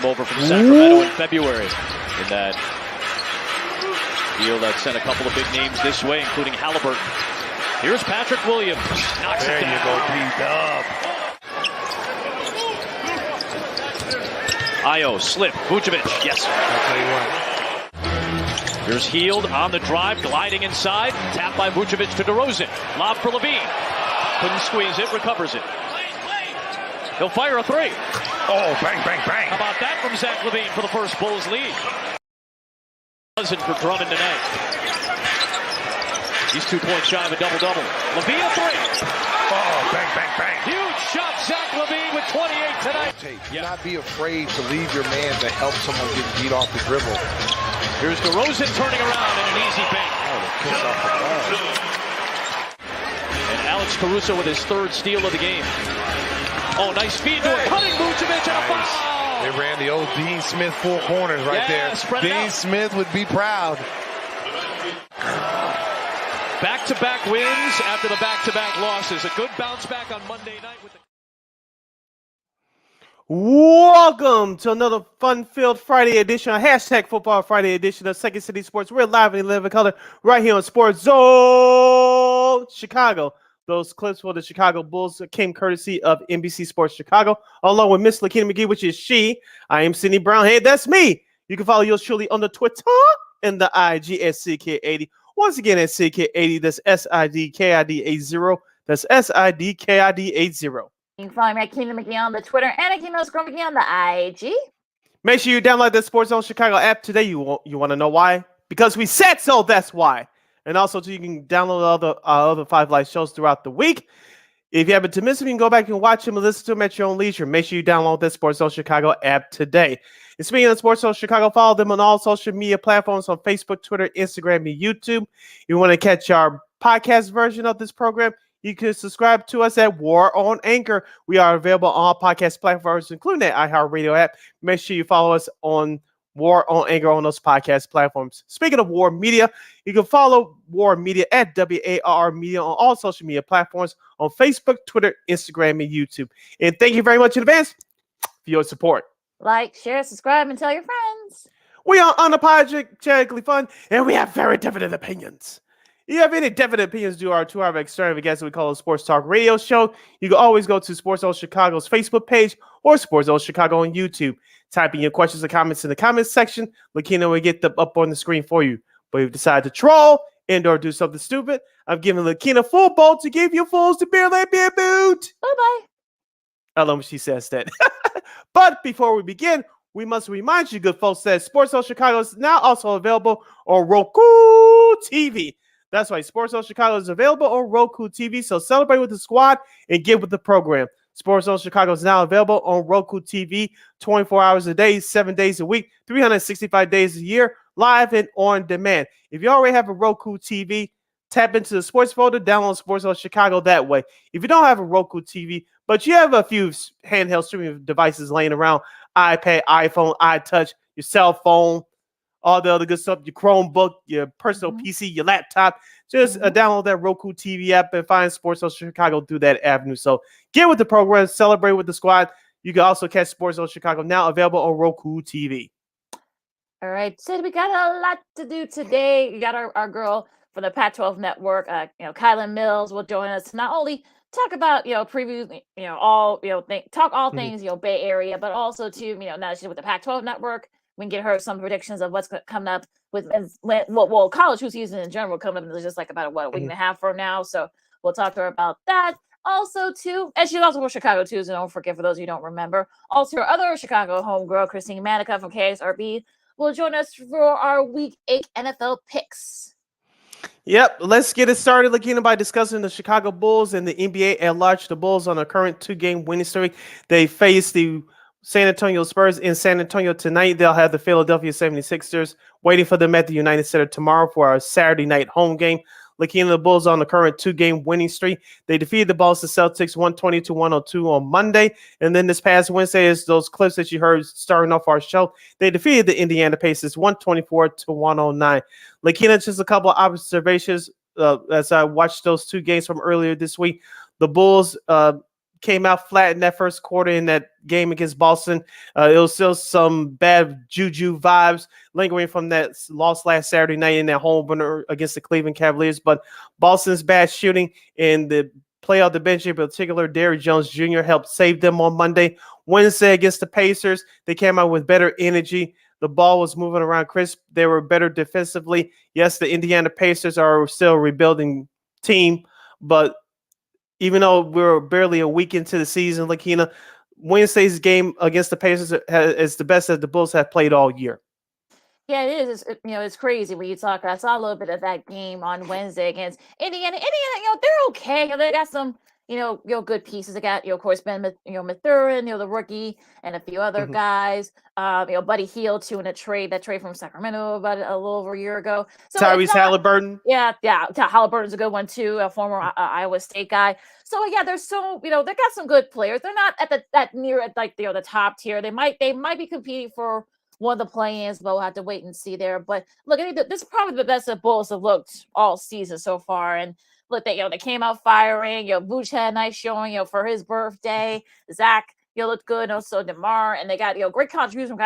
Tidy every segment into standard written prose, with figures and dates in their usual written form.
over from Sacramento in February in that deal that sent a couple of big names this way, including Halliburton. Here's Patrick Williams. Knocks it down. Io, slip, Vucevic, yes. I'll tell you what. Here's Hield on the drive, gliding inside. Tap by Vucevic to DeRozan. Lob for Levine. Couldn't squeeze it, recovers it. He'll fire a three. Oh, bang, bang, bang. How about that from Zach Levine for the first Bulls lead? Dozen for Drummond tonight. He's 2 points shy of a double-double. Levine a three. Oh, bang, bang, bang. Huge shot, Zach Levine with 28 tonight. Do not be afraid to leave your man to help someone get beat off the dribble. Here's DeRozan turning around in an easy bank. Oh, the kiss off the glass. And Alex Caruso with his third steal of the game. Oh, nice feed to a cutting Vucevic and a foul. They ran the old Dean Smith four corners right there. Dean Smith would be proud. Back-to-back wins after the back-to-back losses. A good bounce back on Monday night with the... Welcome to another fun-filled Friday edition, a hashtag Football Friday edition of Second City Sports. We're live and live in color right here on Sports Zone Chicago. Those clips for the Chicago Bulls came courtesy of NBC Sports Chicago, along with Miss Lakeena McGee, which is she. I am Sydney Brown. Hey, that's me. You can follow yours truly on the Twitter and the IG at CK80. Once again, at CK80, that's SIDKID80. That's SIDKID80. You can follow me at Kylen Mills on the Twitter and at Kylen McGee on the IG. Make sure you download the Sports Zone Chicago app today. You want to know why? Because we said so, that's why. And also, you can download all the 5 live shows throughout the week. If you happen to miss them, you can go back and watch them and listen to them at your own leisure. Make sure you download the Sports Zone Chicago app today. And speaking of Sports Zone Chicago, follow them on all social media platforms on Facebook, Twitter, Instagram, and YouTube. If you want to catch our podcast version of this program, you can subscribe to us at War on Anchor. We are available on all podcast platforms, including that iHeartRadio app. Make sure you follow us on War on Anchor on those podcast platforms. Speaking of War Media, you can follow War Media at WAR Media on all social media platforms on Facebook, Twitter, Instagram, and YouTube. And thank you very much in advance for your support. Like, share, subscribe, and tell your friends. We are unapologetically fun, and we have very definite opinions. If you have any definite opinions due to our 2-hour external guest we call a Sports Talk Radio Show, you can always go to Sports Zone Chicago's Facebook page or Sports Zone Chicago on YouTube. Type in your questions or comments in the comments section. Lakeena will get them up on the screen for you. But if you decide to troll and or do something stupid, I'm giving Lakeena full bolt to give you fools to barely be a boot. Bye-bye. I love when she says that. But before we begin, we must remind you, good folks, that Sports Zone Chicago is now also available on Roku TV. That's right. Sports Zone Chicago is available on Roku TV. So celebrate with the squad and get with the program. Sports Zone Chicago is now available on Roku TV 24 hours a day, 7 days a week, 365 days a year, live and on demand. If you already have a Roku TV, tap into the sports folder, download Sports Zone Chicago that way. If you don't have a Roku TV, but you have a few handheld streaming devices laying around, iPad, iPhone, iTouch, your cell phone, all the other good stuff, your Chromebook, your personal PC, your laptop, just download that Roku TV app and find Sports Zone Chicago through that avenue. So get with the program, celebrate with the squad. You can also catch Sports Zone Chicago now available on Roku TV. All right, Sid, we got a lot to do today. We got our girl for the Pac-12 Network, Kylen Mills will join us to not only talk about, preview, all, talk all things, Bay Area, but also to, now she's with the Pac-12 Network. We can get her some predictions of what's coming up with college hoops season in general coming up in just like about a week and a half from now. So we'll talk to her about that. Also, too, and she's also from Chicago too. So don't forget, for those of you who don't remember, also her other Chicago homegirl, Christine Manika from KXRB, will join us for our Week 8 NFL picks. Yep, let's get it started, Lakeena, by discussing the Chicago Bulls and the NBA at large. The Bulls on a current 2-game winning streak. They face the San Antonio Spurs in San Antonio tonight. They'll have the Philadelphia 76ers waiting for them at the United Center tomorrow for our Saturday night home game. Looking at the Bulls on the current 2-game winning streak. They defeated the Boston Celtics 120-102 on Monday. And then this past Wednesday, is those clips that you heard starting off our show. They defeated the Indiana Pacers 124-109. Lakeena, just a couple of observations as I watched those 2 games from earlier this week. The Bulls came out flat in that first quarter in that game against Boston. It was still some bad juju vibes lingering from that loss last Saturday night in that home opener against the Cleveland Cavaliers. But Boston's bad shooting and the play off the bench, in particular, Derrick Jones Jr. helped save them on Monday. Wednesday against the Pacers, they came out with better energy. The ball was moving around crisp. They were better defensively. Yes, the Indiana Pacers are still a rebuilding team, but even though we're barely a week into the season, Lakeena, Wednesday's game against the Pacers is the best that the Bulls have played all year. Yeah, it is. It's crazy when you talk. I saw a little bit of that game on Wednesday against Indiana. They're okay. They got some, good pieces. They got, of course, Ben, Mathurin, the rookie, and a few other guys. Buddy Hield too in that trade from Sacramento about a little over a year ago. So Tyrese Halliburton. Yeah. Halliburton's a good one too, a former Iowa State guy. So yeah, they got some good players. They're not at the top tier. They might be competing for one of the play-ins, but we'll have to wait and see there. But look, I think this is probably the best the Bulls have looked all season so far. And look, they came out firing. Vooch had a nice showing, for his birthday. Zach, looked good. Also DeMar, and they got great contributions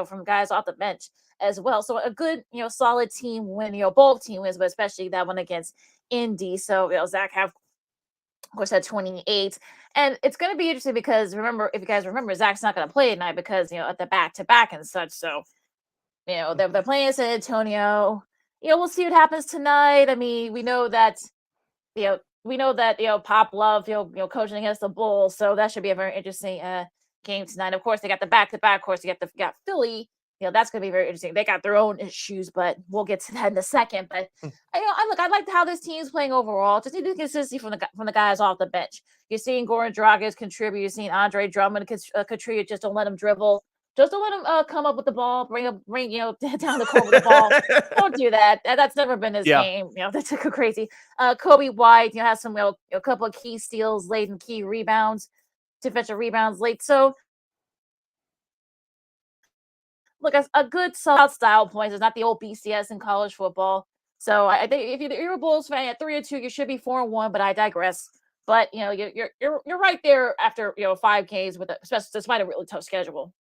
from guys off the bench as well. So a good solid team win. Both team wins, but especially that one against Indy. So Zach have, of course, had 28. And it's going to be interesting because if you guys remember, Zach's not going to play tonight because, at the back-to-back and such. So, they're playing in San Antonio. We'll see what happens tonight. I mean, we know that Pop Love, coaching against the Bulls. So that should be a very interesting game tonight. Of course, they got the back-to-back. Of course, you got Philly. That's going to be very interesting. They got their own issues, but we'll get to that in a second. But I like how this team's playing overall. Just need the consistency from the guys off the bench. You're seeing Goran Dragic contribute. You're seeing Andre Drummond contribute. Just don't let him dribble. Just don't let him come up with the ball. Bring down the court with the ball. Don't do that. That's never been his game. That's crazy. Kobe White, has some a couple of key steals late and key rebounds, defensive rebounds late. So. Look, a good solid style points. It's not the old BCS in college football. So I think if you're a Bulls fan at 3-2, you should be 4-1. But I digress. But you're right there after 5 games especially despite a really tough schedule.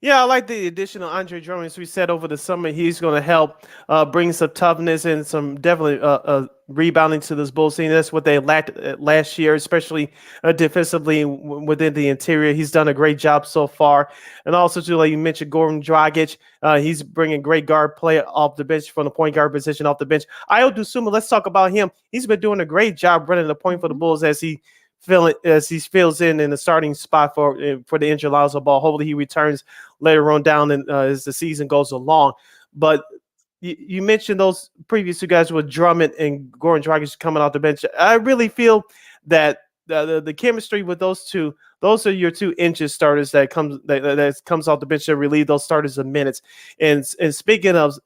Yeah, I like the addition of Andre Drummond. As we said over the summer, he's going to help bring some toughness and some definitely rebounding to this Bulls team. That's what they lacked last year, especially defensively within the interior. He's done a great job so far. And also, too, like you mentioned, Goran Dragic, he's bringing great guard play off the bench from the point guard position off the bench. Ayo Dosunmu, let's talk about him. He's been doing a great job running the point for the Bulls as he fills in the starting spot for the injured Lonzo Ball. Hopefully he returns later on down as the season goes along. But you mentioned those previous two guys with Drummond and Goran Dragic coming off the bench. I really feel that the chemistry with those are your 2 inches starters that comes off the bench to relieve those starters of minutes. And speaking of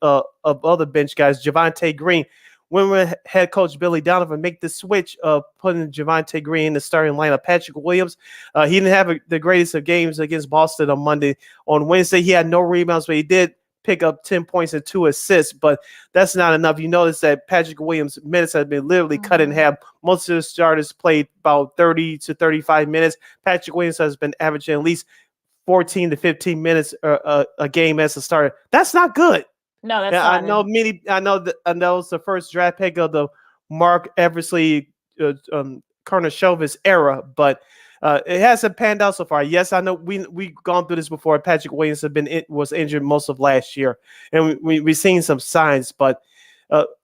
other bench guys, Javonte Green. When head coach Billy Donovan make the switch of putting Javonte Green in the starting lineup, Patrick Williams, he didn't have the greatest of games against Boston on Monday. On Wednesday, he had no rebounds, but he did pick up 10 points and 2 assists, but that's not enough. You notice that Patrick Williams' minutes have been literally cut in half. Most of the starters played about 30 to 35 minutes. Patrick Williams has been averaging at least 14 to 15 minutes a game as a starter. That's not good. No, that's not. I know it's the first draft pick of the Mark Eversley Karnisovas era, but it hasn't panned out so far. Yes, I know we've gone through this before. Patrick Williams was injured most of last year, and we've seen some signs. But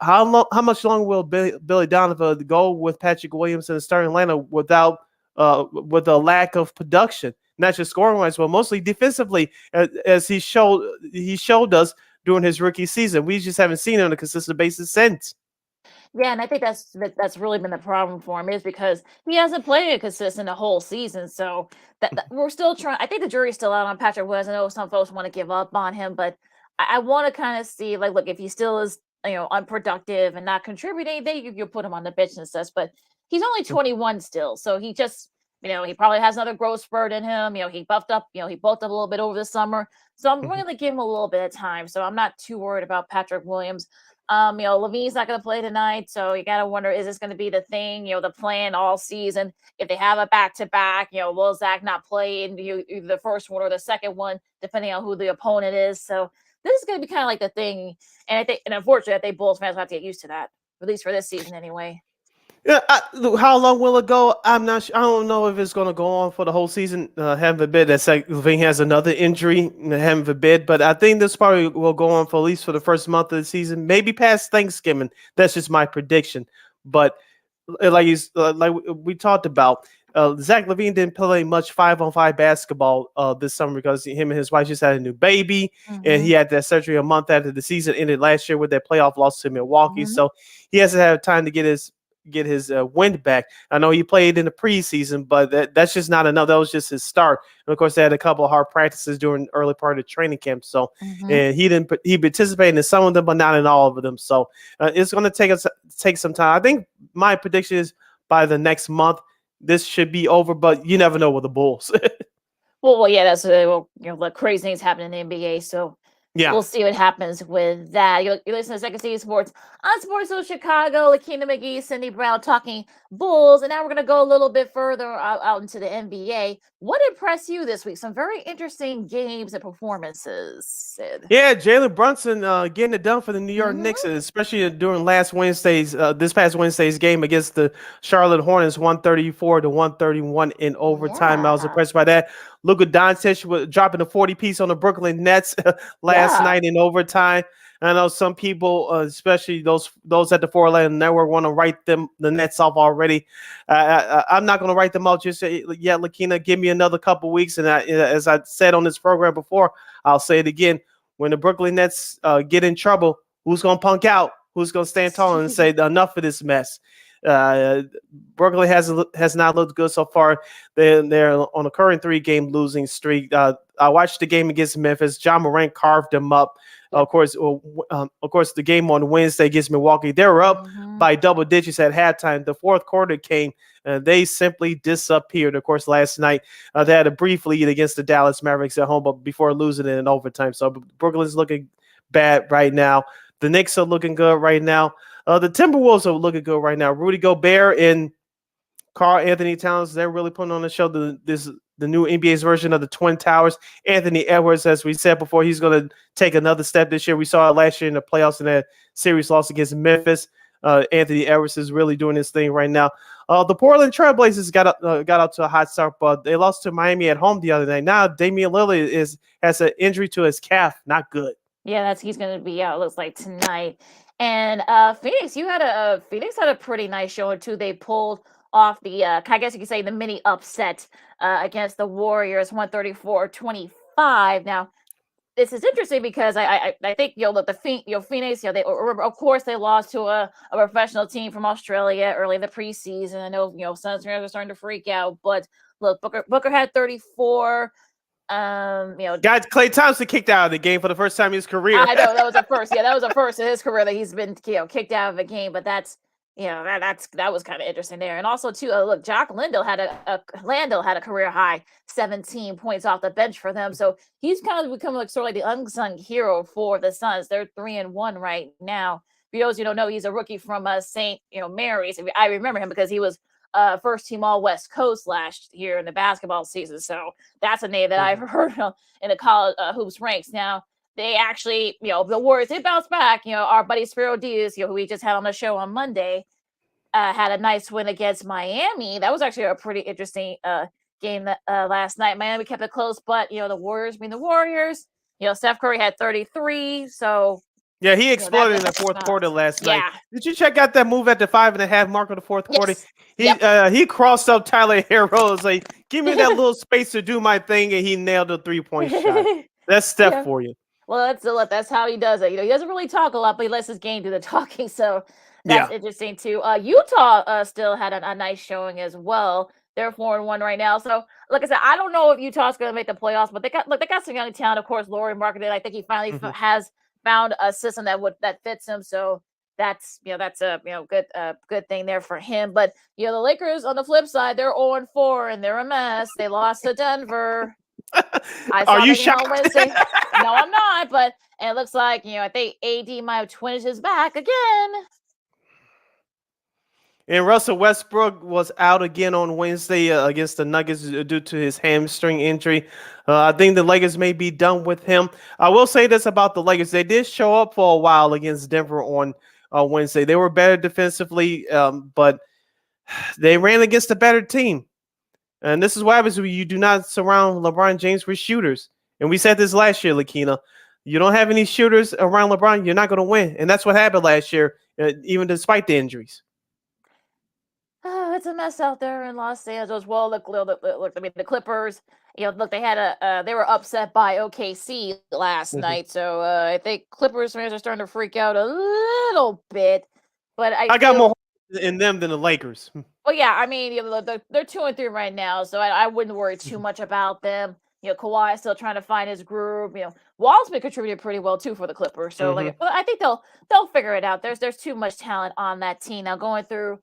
how much longer will Billy Donovan go with Patrick Williams in the starting lineup with a lack of production, not just scoring wise, but mostly defensively, as he showed us during his rookie season? We just haven't seen it on a consistent basis since. Yeah, and I think that's really been the problem for him, is because he hasn't played it consistent the whole season. So that we're still trying. I think the jury's still out on Patrick Williams. I know some folks want to give up on him, but I want to kind of see, like, look, if he still is unproductive and not contributing, then you put him on the bench and such. But he's only 21 still, so he just he probably has another growth spurt in him. He buffed up. He bulked up a little bit over the summer. So I'm going to give him a little bit of time. So I'm not too worried about Patrick Williams. Levine's not going to play tonight, so you got to wonder, is this going to be the thing, the plan all season? If they have a back-to-back, will Zach not play in either the first one or the second one, depending on who the opponent is? So this is going to be kind of like the thing, and I think, and unfortunately, I think Bulls fans will have to get used to that, at least for this season anyway. Yeah, how long will it go? I'm not sure. I don't know if it's going to go on for the whole season. Heaven forbid that Zach LaVine has another injury. Heaven forbid, but I think this probably will go on for at least for the first month of the season, maybe past Thanksgiving. That's just my prediction. But like we talked about, Zach LaVine didn't play much 5-on-5 basketball this summer because him and his wife just had a new baby, and he had that surgery a month after the season ended last year with that playoff loss to Milwaukee. So he hasn't had time to get his wind back. I know he played in the preseason, but that's just not enough. That was just his start. And of course, they had a couple of hard practices during the early part of training camp. So, and he participated in some of them, but not in all of them. So it's going to take some time. I think my prediction is by the next month, this should be over, but you never know with the Bulls. Well, yeah, that's the crazy things happen in the NBA. So yeah, we'll see what happens with that. You listen to Second City Sports on Sports of Chicago. Lakeena McGee, Cindy Brown talking Bulls, and now we're going to go a little bit further out into the NBA. What impressed you this week? Some very interesting games and performances, Sid. Yeah, Jalen Brunson getting it done for the New York Knicks, especially during this past Wednesday's game against the Charlotte Hornets, 134-131 in overtime. I was impressed by that. Luka Doncic was dropping a 40-piece on the Brooklyn Nets last night in overtime. I know some people, especially those at the 411 Network, want to write the Nets off already. I'm not going to write them out just yet, Lakeena. Give me another couple weeks, and as I said on this program before, I'll say it again. When the Brooklyn Nets get in trouble, who's going to punk out? Who's going to stand tall and say enough of this mess? Brooklyn has not looked good so far. They're on a current 3-game losing streak. I watched the game against Memphis. Ja Morant carved them up. Of course, the game on Wednesday against Milwaukee, they were up by double digits at halftime. The fourth quarter came, and they simply disappeared. Of course, last night they had a brief lead against the Dallas Mavericks at home, but before losing it in overtime. So Brooklyn's looking bad right now. The Knicks are looking good right now. The Timberwolves are looking good right now. Rudy Gobert and Karl Anthony Towns, they're really putting on the show. The new NBA's version of the Twin Towers. Anthony Edwards, as we said before, he's going to take another step this year. We saw it last year in the playoffs in that series loss against Memphis. Anthony Edwards is really doing his thing right now. The Portland Trailblazers got out to a hot start, but they lost to Miami at home the other night. Now Damian Lillard has an injury to his calf. Not good. Yeah, he's going to be out, looks like, tonight. And Phoenix had a pretty nice showing too. They pulled off the I guess you could say the mini upset against the Warriors, 134-25. Now, this is interesting because I think Phoenix, they of course they lost to a professional team from Australia early in the preseason. I know Suns fans are starting to freak out, but look, Booker had 34. Guys, Klay Thompson kicked out of the game for the first time in his career. I know that was a first. Yeah, that was a first in his career that he's been kicked out of a game. But that was kind of interesting there. And also too, look, Jock Landale had a career high 17 points off the bench for them. So he's kind of become sort of like the unsung hero for the Suns. They're 3-1 right now. For those you don't know, he's a rookie from St. Mary's. I remember him because he was first team all West Coast last year in the basketball season. So that's a name that I've heard in the college hoops ranks. Now they actually, the Warriors, they bounced back. Our buddy Spiro Diaz, who we just had on the show on Monday, had a nice win against Miami. That was actually a pretty interesting game last night. Miami kept it close, but the Warriors being the Warriors. Steph Curry had 33. So yeah, he exploded in the fourth quarter last night. Did you check out that move at the 5.5 mark of the fourth quarter? He crossed up Tyler Hero. Was like, give me that little space to do my thing, and he nailed a 3-point shot. That's Steph for you. Well, that's how he does it. He doesn't really talk a lot, but he lets his game do the talking. So that's interesting too. Utah still had a nice showing as well. They're 4-1 right now. So, like I said, I don't know if Utah's going to make the playoffs, but they got some young talent. Of course, Lauri Markkanen. I think he finally has found a system that fits him. So that's a good thing there for him. But the Lakers on the flip side, they're 0-4 and they're a mess. They lost to Denver. Are you shocked? Wednesday. No, I'm not. But it looks like, I think AD might have twinged his back again. And Russell Westbrook was out again on Wednesday against the Nuggets due to his hamstring injury. I think the Lakers may be done with him. I will say this about the Lakers. They did show up for a while against Denver on Wednesday. They were better defensively, but they ran against a better team. And this is what happens when you do not surround LeBron James with shooters. And we said this last year, Lakeena. You don't have any shooters around LeBron, you're not going to win. And that's what happened last year, even despite the injuries. Oh, it's a mess out there in Los Angeles. Well, look. I mean, the Clippers. Look, they had they were upset by OKC last night, so I think Clippers fans are starting to freak out a little bit. But I got more in them than the Lakers. Well, yeah, I mean, they're 2-3 right now, so I wouldn't worry too much about them. Kawhi is still trying to find his groove. Wall's been contributing pretty well too for the Clippers, so I think they'll figure it out. There's too much talent on that team now. Going through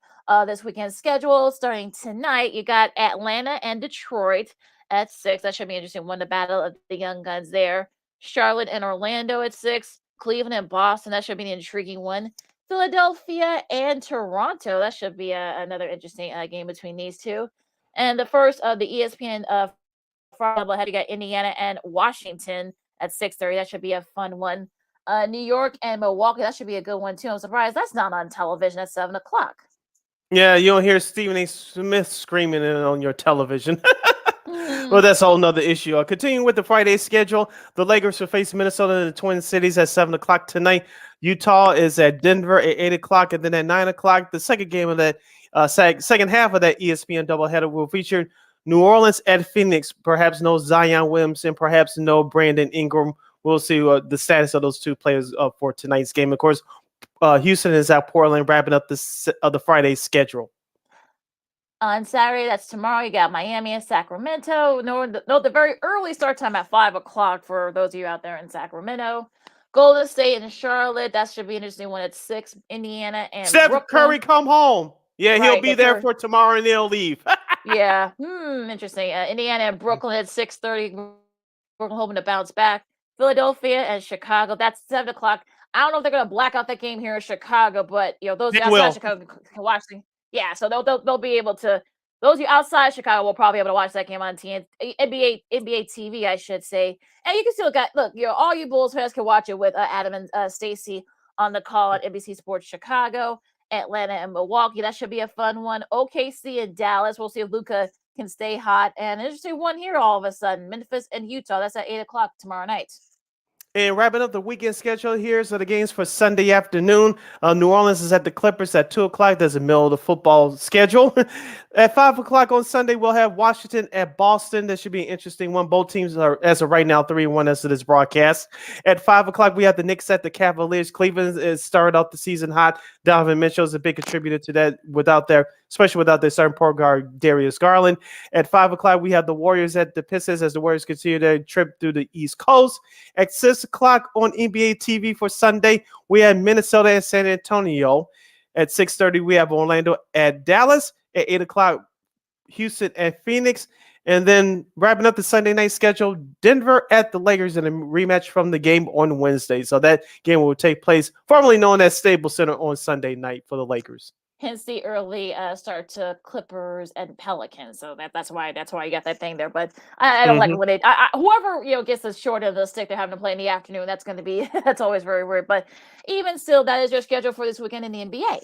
this weekend's schedule, starting tonight, you got Atlanta and Detroit at 6. That should be interesting. One, the battle of the young guns there. Charlotte and Orlando at 6. Cleveland and Boston. That should be an intriguing one. Philadelphia and Toronto. That should be another interesting game between these two. And the first of the ESPN Friday doubleheader, you got Indiana and Washington at 6:30. That should be a fun one. New York and Milwaukee. That should be a good one too. I'm surprised that's not on television at 7 o'clock. Yeah, you don't hear Stephen A. Smith screaming it on your television. Well, that's a whole nother issue. Continuing with the Friday schedule, the Lakers will face Minnesota and the Twin Cities at 7 o'clock tonight. Utah is at Denver at 8 o'clock, and then at 9 o'clock, the second game of that second half of that ESPN doubleheader will feature New Orleans at Phoenix. Perhaps no Zion Williamson, perhaps no Brandon Ingram. We'll see the status of those two players for tonight's game. Of course, Houston is at Portland, wrapping up the Friday schedule. On Saturday, that's tomorrow, you got Miami and Sacramento. Note the very early start time at 5 o'clock for those of you out there in Sacramento. Golden State and Charlotte. That should be an interesting one at 6. Indiana and Steph Brooklyn. Curry come home. Yeah, he'll be there for tomorrow and they'll leave. Yeah. Interesting. Indiana and Brooklyn at 6:30. Brooklyn hoping to bounce back. Philadelphia and Chicago. That's 7 o'clock. I don't know if they're going to black out that game here in Chicago, but those outside Chicago can watch the. Yeah, so they'll be able to. Those of you outside Chicago will probably be able to watch that game on NBA TV, I should say. And you can still all you Bulls fans can watch it with Adam and Stacy on the call at NBC Sports Chicago, Atlanta and Milwaukee. That should be a fun one. OKC and Dallas. We'll see if Luka can stay hot. And an interesting one here all of a sudden. Memphis and Utah. That's at 8 o'clock tomorrow night. And wrapping up the weekend schedule here, so the games for Sunday afternoon. New Orleans is at the Clippers at 2 o'clock. There's a middle of the football schedule. At 5 o'clock on Sunday, we'll have Washington at Boston. That should be an interesting one. Both teams are, as of right now, 3-1 as of this broadcast. At 5 o'clock, we have the Knicks at the Cavaliers. Cleveland is started off the season hot. Donovan Mitchell is a big contributor to that, especially without their starting point guard, Darius Garland. At 5 o'clock, we have the Warriors at the Pistons as the Warriors continue their trip through the East Coast. At 6 o'clock on NBA TV for Sunday, we have Minnesota and San Antonio. At 6:30, we have Orlando at Dallas. At 8 o'clock, Houston at Phoenix. And then wrapping up the Sunday night schedule, Denver at the Lakers in a rematch from the game on Wednesday. So that game will take place, formerly known as Staples Center, on Sunday night for the Lakers. Hence the early start to Clippers and Pelicans. So that's why you got that thing there. But I don't like it when they whoever gets the short end of the stick, they're having to play in the afternoon. That's going to be that's always very weird. But even still, that is your schedule for this weekend in the NBA.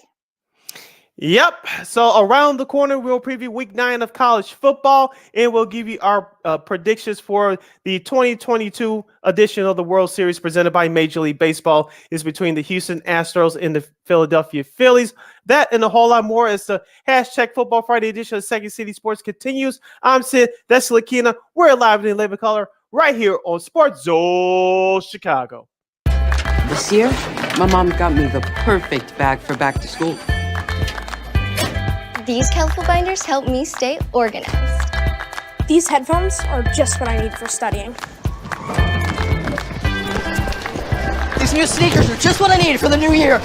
Yep. So around the corner, we'll preview week 9 of college football, and we'll give you our predictions for the 2022 edition of the World Series presented by Major League Baseball. Is between the Houston Astros and the Philadelphia Phillies. That and a whole lot more as the hashtag Football Friday edition of Second City Sports continues. I'm Sid. That's Lakeena. We're live in living color right here on Sports Zone Chicago. This year, my mom got me the perfect bag for back to school. These colorful binders help me stay organized. These headphones are just what I need for studying. These new sneakers are just what I need for the new year.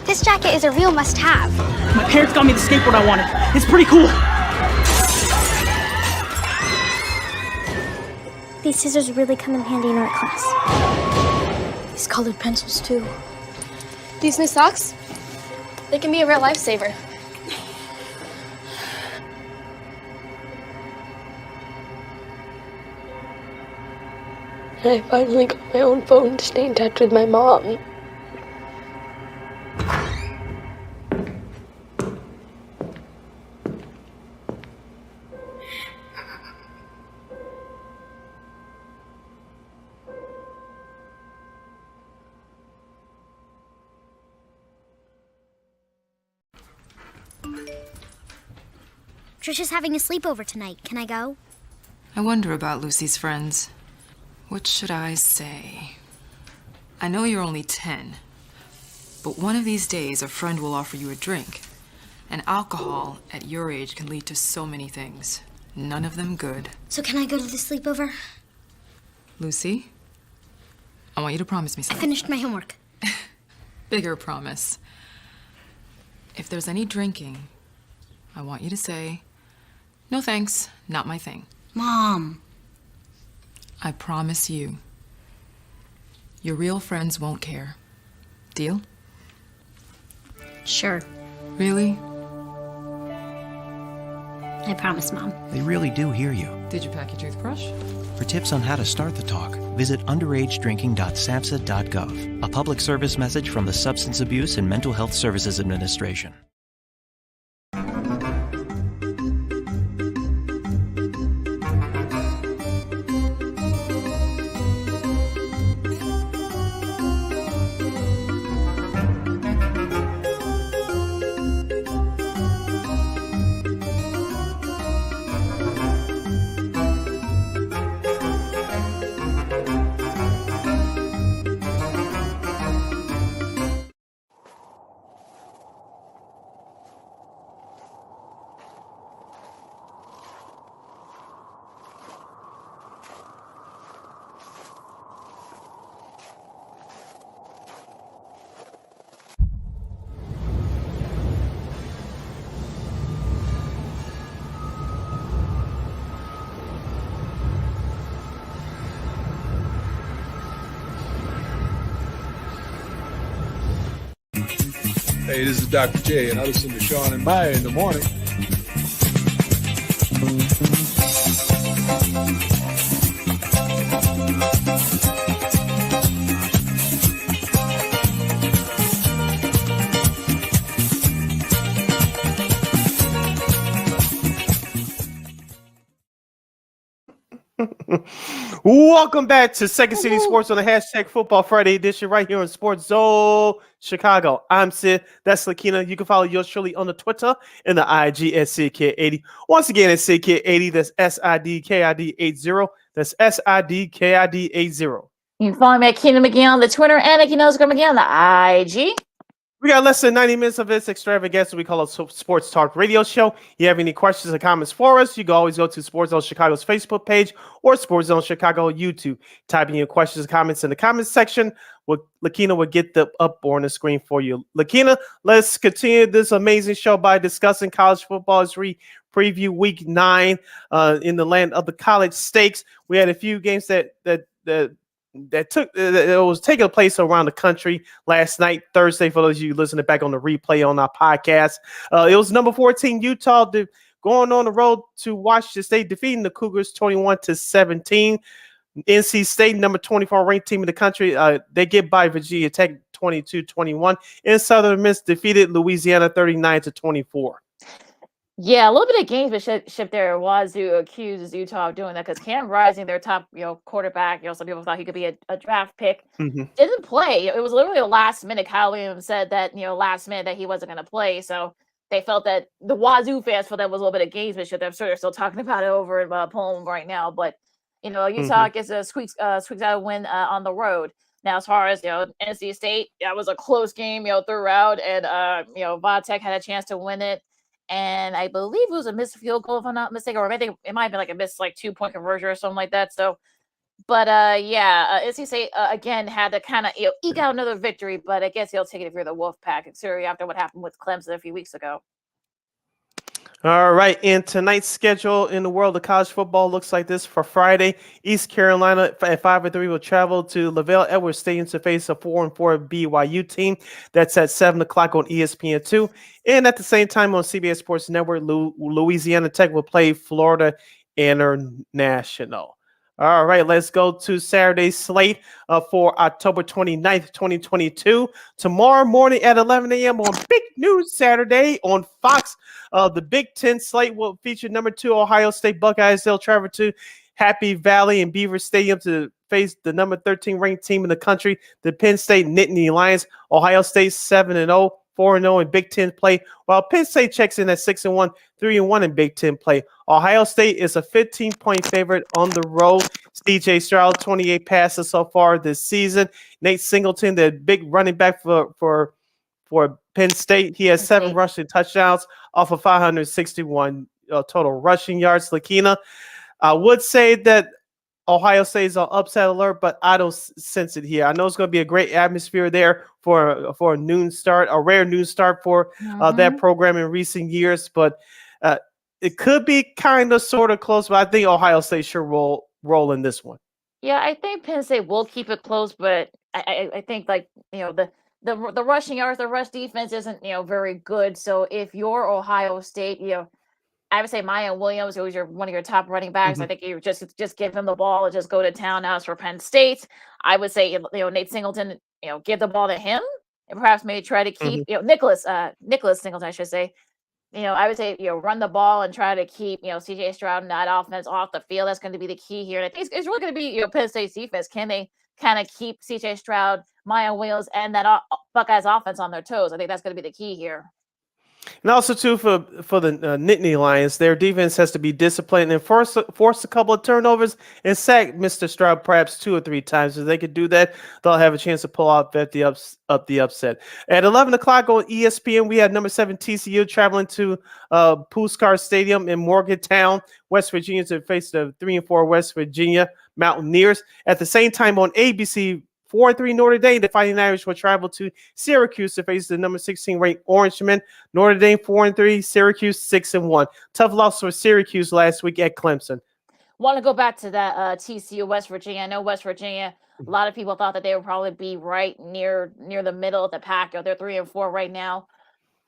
This jacket is a real must-have. My parents got me the skateboard I wanted. It's pretty cool. These scissors really come in handy in art class. These colored pencils, too. These new socks? They can be a real lifesaver. I finally got my own phone to stay in touch with my mom. Trisha's having a sleepover tonight. Can I go? I wonder about Lucy's friends. What should I say? I know you're only 10, but one of these days a friend will offer you a drink. And alcohol at your age can lead to so many things. None of them good. So can I go to the sleepover? Lucy, I want you to promise me I something. finished my homework. Bigger promise. If there's any drinking, I want you to say, "No thanks, not my thing." Mom. I promise you. Your real friends won't care. Deal? Sure. Really? I promise, Mom. They really do hear you. Did you pack your toothbrush? For tips on how to start the talk, visit underagedrinking.samhsa.gov. A public service message from the Substance Abuse and Mental Health Services Administration. Hey, this is Dr. J, and I listen to Sean and Maya in the morning. Welcome back to Second City Sports on the hashtag Football Friday edition right here on Sports Zone Chicago. I'm Sid. That's Lakeena. You can follow yours truly on the Twitter and the IG at SidKid80. Once again, it's SidKid80. That's SIDKID80. That's SIDKID80. You can follow me at Keenan McGee on the Twitter and at Keenan McGee on the IG. We got less than 90 minutes of this extravaganza we call a sports talk radio show. You have any questions or comments for us, you can always go to Sports Zone Chicago's Facebook page or Sports Zone Chicago YouTube. Type in your questions and comments in the comments section. Lakeena will get them up on the screen for you. Lakeena, let's continue this amazing show by discussing college football as we preview week 9 in the land of the college stakes. We had a few games that was taking place around the country last night, Thursday, for those of you listening back on the replay on our podcast. It was number 14 Utah going on the road to Washington State, defeating the Cougars 21-17. NC State, number 24 ranked team in the country, they get by Virginia Tech 22-21. And Southern Miss defeated Louisiana 39-24. Yeah, a little bit of gamesmanship there. Wazoo accuses Utah of doing that because Cam Rising, their top, quarterback, some people thought he could be a draft pick, didn't play. It was literally a last minute. Kyle Williams said that, last minute that he wasn't going to play. So they felt that the Wazoo fans felt that was a little bit of gamesmanship. I'm sure they're still talking about it over in Pullman right now. But, Utah gets a squeaks out a win on the road. Now, as far as, NC State, that was a close game, throughout. And, Vodtech had a chance to win it. And I believe it was a missed field goal, if I'm not mistaken, or I think it might have been like a missed 2-point conversion or something like that. So, but NC State again had to kind of eke out another victory, but I guess he'll take it if you're the Wolfpack, considering after what happened with Clemson a few weeks ago. All right, and tonight's schedule in the world of college football looks like this for Friday. East Carolina at 5-3 will travel to LaVelle Edwards Stadium to face a 4-4 BYU team. That's at 7 o'clock on ESPN2. And at the same time on CBS Sports Network, Louisiana Tech will play Florida International. All right, let's go to Saturday's slate for October 29th, 2022. Tomorrow morning at 11 a.m. on Big News Saturday on Fox, the Big Ten slate will feature number 2 Ohio State Buckeyes. They'll travel to Happy Valley and Beaver Stadium to face the number 13 ranked team in the country, the Penn State Nittany Lions. Ohio State 7-0. 4-0 in Big Ten play, while Penn State checks in at 6-1, 3-1 in Big Ten play. Ohio State is a 15-point favorite on the road. C.J. Stroud, 28 passes so far this season. Nate Singleton, the big running back for Penn State, he has 7 rushing touchdowns off of 561 total rushing yards. Lakeena, I would say that Ohio State is on upset alert, but I don't sense it here. I know it's going to be a great atmosphere there for a noon start, a rare noon start for that program in recent years, but it could be kind of sort of close, but I think Ohio State should roll in this one. Yeah, I think Penn State will keep it close, but I think the rushing yards, the rush defense isn't very good. So if you're Ohio State, I would say Maya Williams, who's one of your top running backs. I think you just give him the ball and just go to town. Now as for Penn State, I would say Nate Singleton, give the ball to him and perhaps maybe try to keep Nicholas Singleton, I should say. I would say run the ball and try to keep C.J. Stroud and that offense off the field. That's going to be the key here. And I think it's really going to be Penn State's defense. Can they kind of keep C.J. Stroud, Maya Williams, and that Buckeyes offense on their toes? I think that's going to be the key here. And also, too, for the Nittany Lions, their defense has to be disciplined and force a couple of turnovers and sack Mr. Stroud perhaps 2 or 3 times. If they could do that, they'll have a chance to pull out the upset. At 11 o'clock on ESPN, we had number 7 TCU traveling to Puskar Stadium in Morgantown, West Virginia, to face the 3-4 West Virginia Mountaineers. At the same time on ABC, 4-3 Notre Dame, the Fighting Irish will travel to Syracuse to face the number 16 ranked Orangemen. Notre Dame 4-3, Syracuse 6-1. Tough loss for Syracuse last week at Clemson. Want to go back to that TCU West Virginia. I know West Virginia, a lot of people thought that they would probably be right near the middle of the pack. They're 3-4 right now.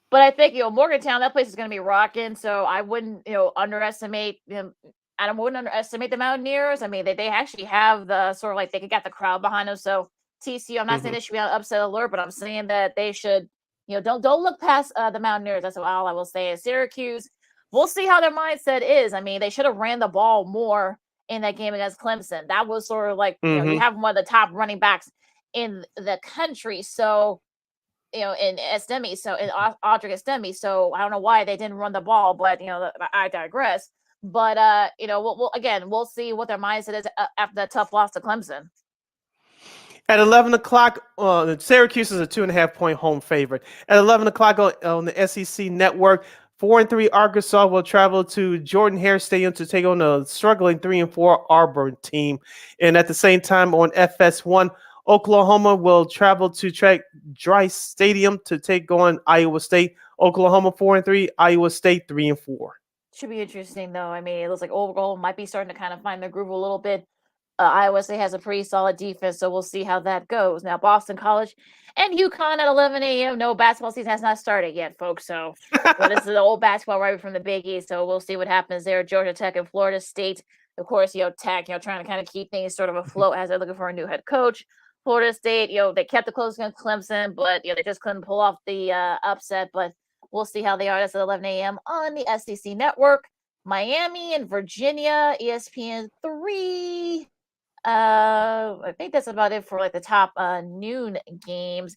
But I think Morgantown, that place is going to be rocking. So I wouldn't underestimate them. I wouldn't underestimate the Mountaineers. I mean, they actually have the sort of they got the crowd behind them. So TCU, I'm not saying they should be on upset alert, but I'm saying that they should, don't look past the Mountaineers. That's all I will say. Is Syracuse, we'll see how their mindset is. I mean, they should have ran the ball more in that game against Clemson. That was sort of you have one of the top running backs in the country. So, in Estemi, so in Audric Estemi. So I don't know why they didn't run the ball, but I digress. But we'll see what their mindset is after that tough loss to Clemson. At 11 o'clock, Syracuse is a 2.5-point home favorite. At 11 o'clock on the SEC Network, 4-3 Arkansas will travel to Jordan-Hare Stadium to take on a struggling 3-4 Auburn team. And at the same time on FS1, Oklahoma will travel to Trice Stadium to take on Iowa State. Oklahoma 4-3, Iowa State 3-4. Should be interesting, though. I mean, it looks like Oklahoma might be starting to kind of find their groove a little bit. Iowa State has a pretty solid defense, so we'll see how that goes. Now, Boston College and UConn at 11 a.m. No, basketball season has not started yet, folks. So this is the old basketball rivalry from the Big East, so we'll see what happens there. Georgia Tech and Florida State. Of course, Tech, trying to kind of keep things sort of afloat as they're looking for a new head coach. Florida State, they kept it close against Clemson, but they just couldn't pull off the upset. But we'll see how they are. That's at 11 a.m. on the SEC Network. Miami and Virginia, ESPN 3. I think that's about it for the top noon games.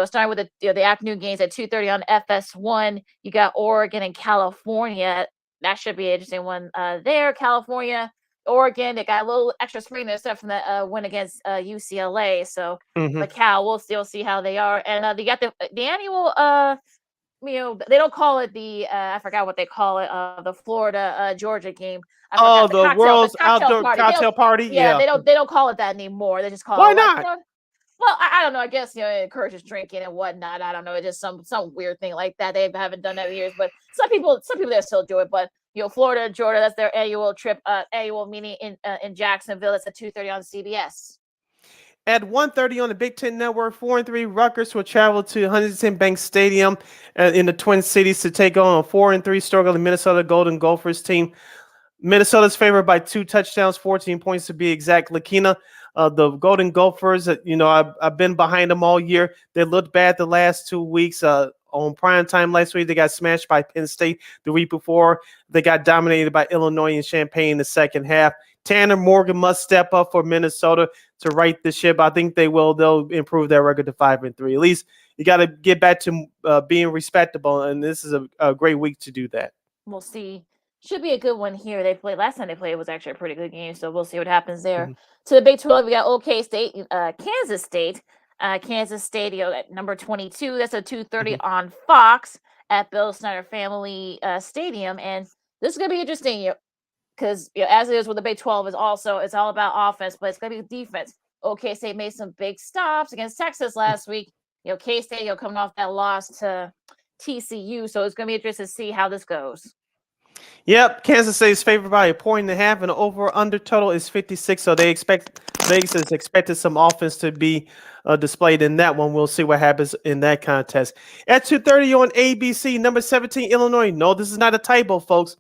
Starting with the afternoon games at 2:30 on FS1. You got Oregon and California. That should be an interesting one there. California, Oregon, they got a little extra spring there stuff from the win against UCLA. So the Cal, we'll still see how they are. And they got the annual they don't call it the I forgot what they call it, the Florida Georgia game. The world's outdoor cocktail party. Yeah, they don't call it that anymore. They just call Why it not? Well, I don't know. I guess it encourages drinking and whatnot. I don't know. It's just some weird thing like that. They haven't done that in years, but some people there still do it. But Florida and Georgia, that's their annual trip, annual meeting in Jacksonville. It's at 2:30 on CBS. At 1:30 on the Big Ten Network, 4-3 Rutgers will travel to Huntington Bank Stadium in the Twin Cities to take on a 4-3 struggling Minnesota Golden Gophers team. Minnesota's favored by 2 touchdowns, 14 points to be exact. Lakeena, the Golden Gophers, I've been behind them all year. They looked bad the last 2 weeks. On prime time last week, they got smashed by Penn State. The week before, they got dominated by Illinois and Champaign in the second half. Tanner Morgan must step up for Minnesota to right the ship. I think they will. They'll improve their record to 5-3. At least you got to get back to being respectable, and this is a great week to do that. We'll see. Should be a good one here. Last time they played was actually a pretty good game, so we'll see what happens there. Mm-hmm. To the Big 12, we got OK State, Kansas State. Kansas State, at number 22. That's a 2:30 on Fox at Bill Snyder Family Stadium, and this is gonna be interesting. Because as it is with the Big 12, it's all about offense, but it's gonna be defense. OK State made some big stops against Texas last week. K-State, coming off that loss to TCU, so it's gonna be interesting to see how this goes. Yep, Kansas State is favored by 1.5, and the over/under total is 56. So Vegas is expected some offense to be displayed in that one. We'll see what happens in that contest. At 2:30 on ABC, number 17 Illinois. No, this is not a typo, folks.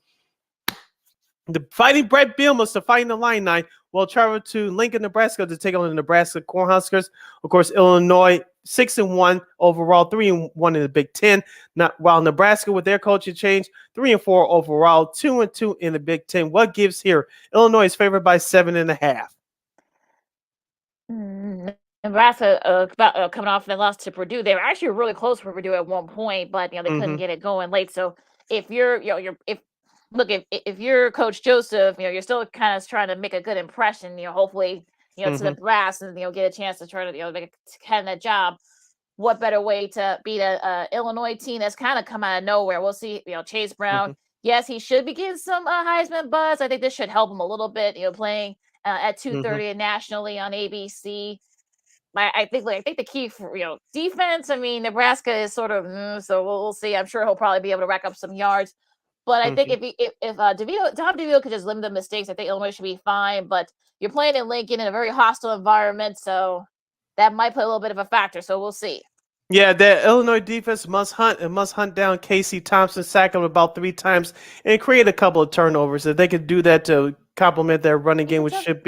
The Fighting Brett Bielema, the Fighting Illini, will travel to Lincoln, Nebraska to take on the Nebraska Cornhuskers. Of course, Illinois 6-1 overall, 3-1 in the Big Ten. While Nebraska, with their coaching change, 3-4 overall, 2-2 in the Big Ten. What gives here? Illinois is favored by 7.5. Nebraska coming off that loss to Purdue. They were actually really close for Purdue at one point, but they couldn't get it going late. So if you're if you're Coach Joseph, you're still kind of trying to make a good impression, hopefully, to the brass and, get a chance to try to, make that job. What better way to beat a Illinois team that's kind of come out of nowhere? We'll see, Chase Brown. Yes, he should be getting some Heisman buzz. I think this should help him a little bit, playing at 2:30 nationally on ABC. I think the key for, defense, Nebraska is sort of, so we'll see. I'm sure he'll probably be able to rack up some yards. But I think if Tom DeVito could just limit the mistakes, I think Illinois should be fine. But you're playing in Lincoln in a very hostile environment, so that might play a little bit of a factor. So we'll see. Yeah, the Illinois defense must hunt down Casey Thompson, sack him about 3 times, and create a couple of turnovers. If they could do that to complement their running game, which should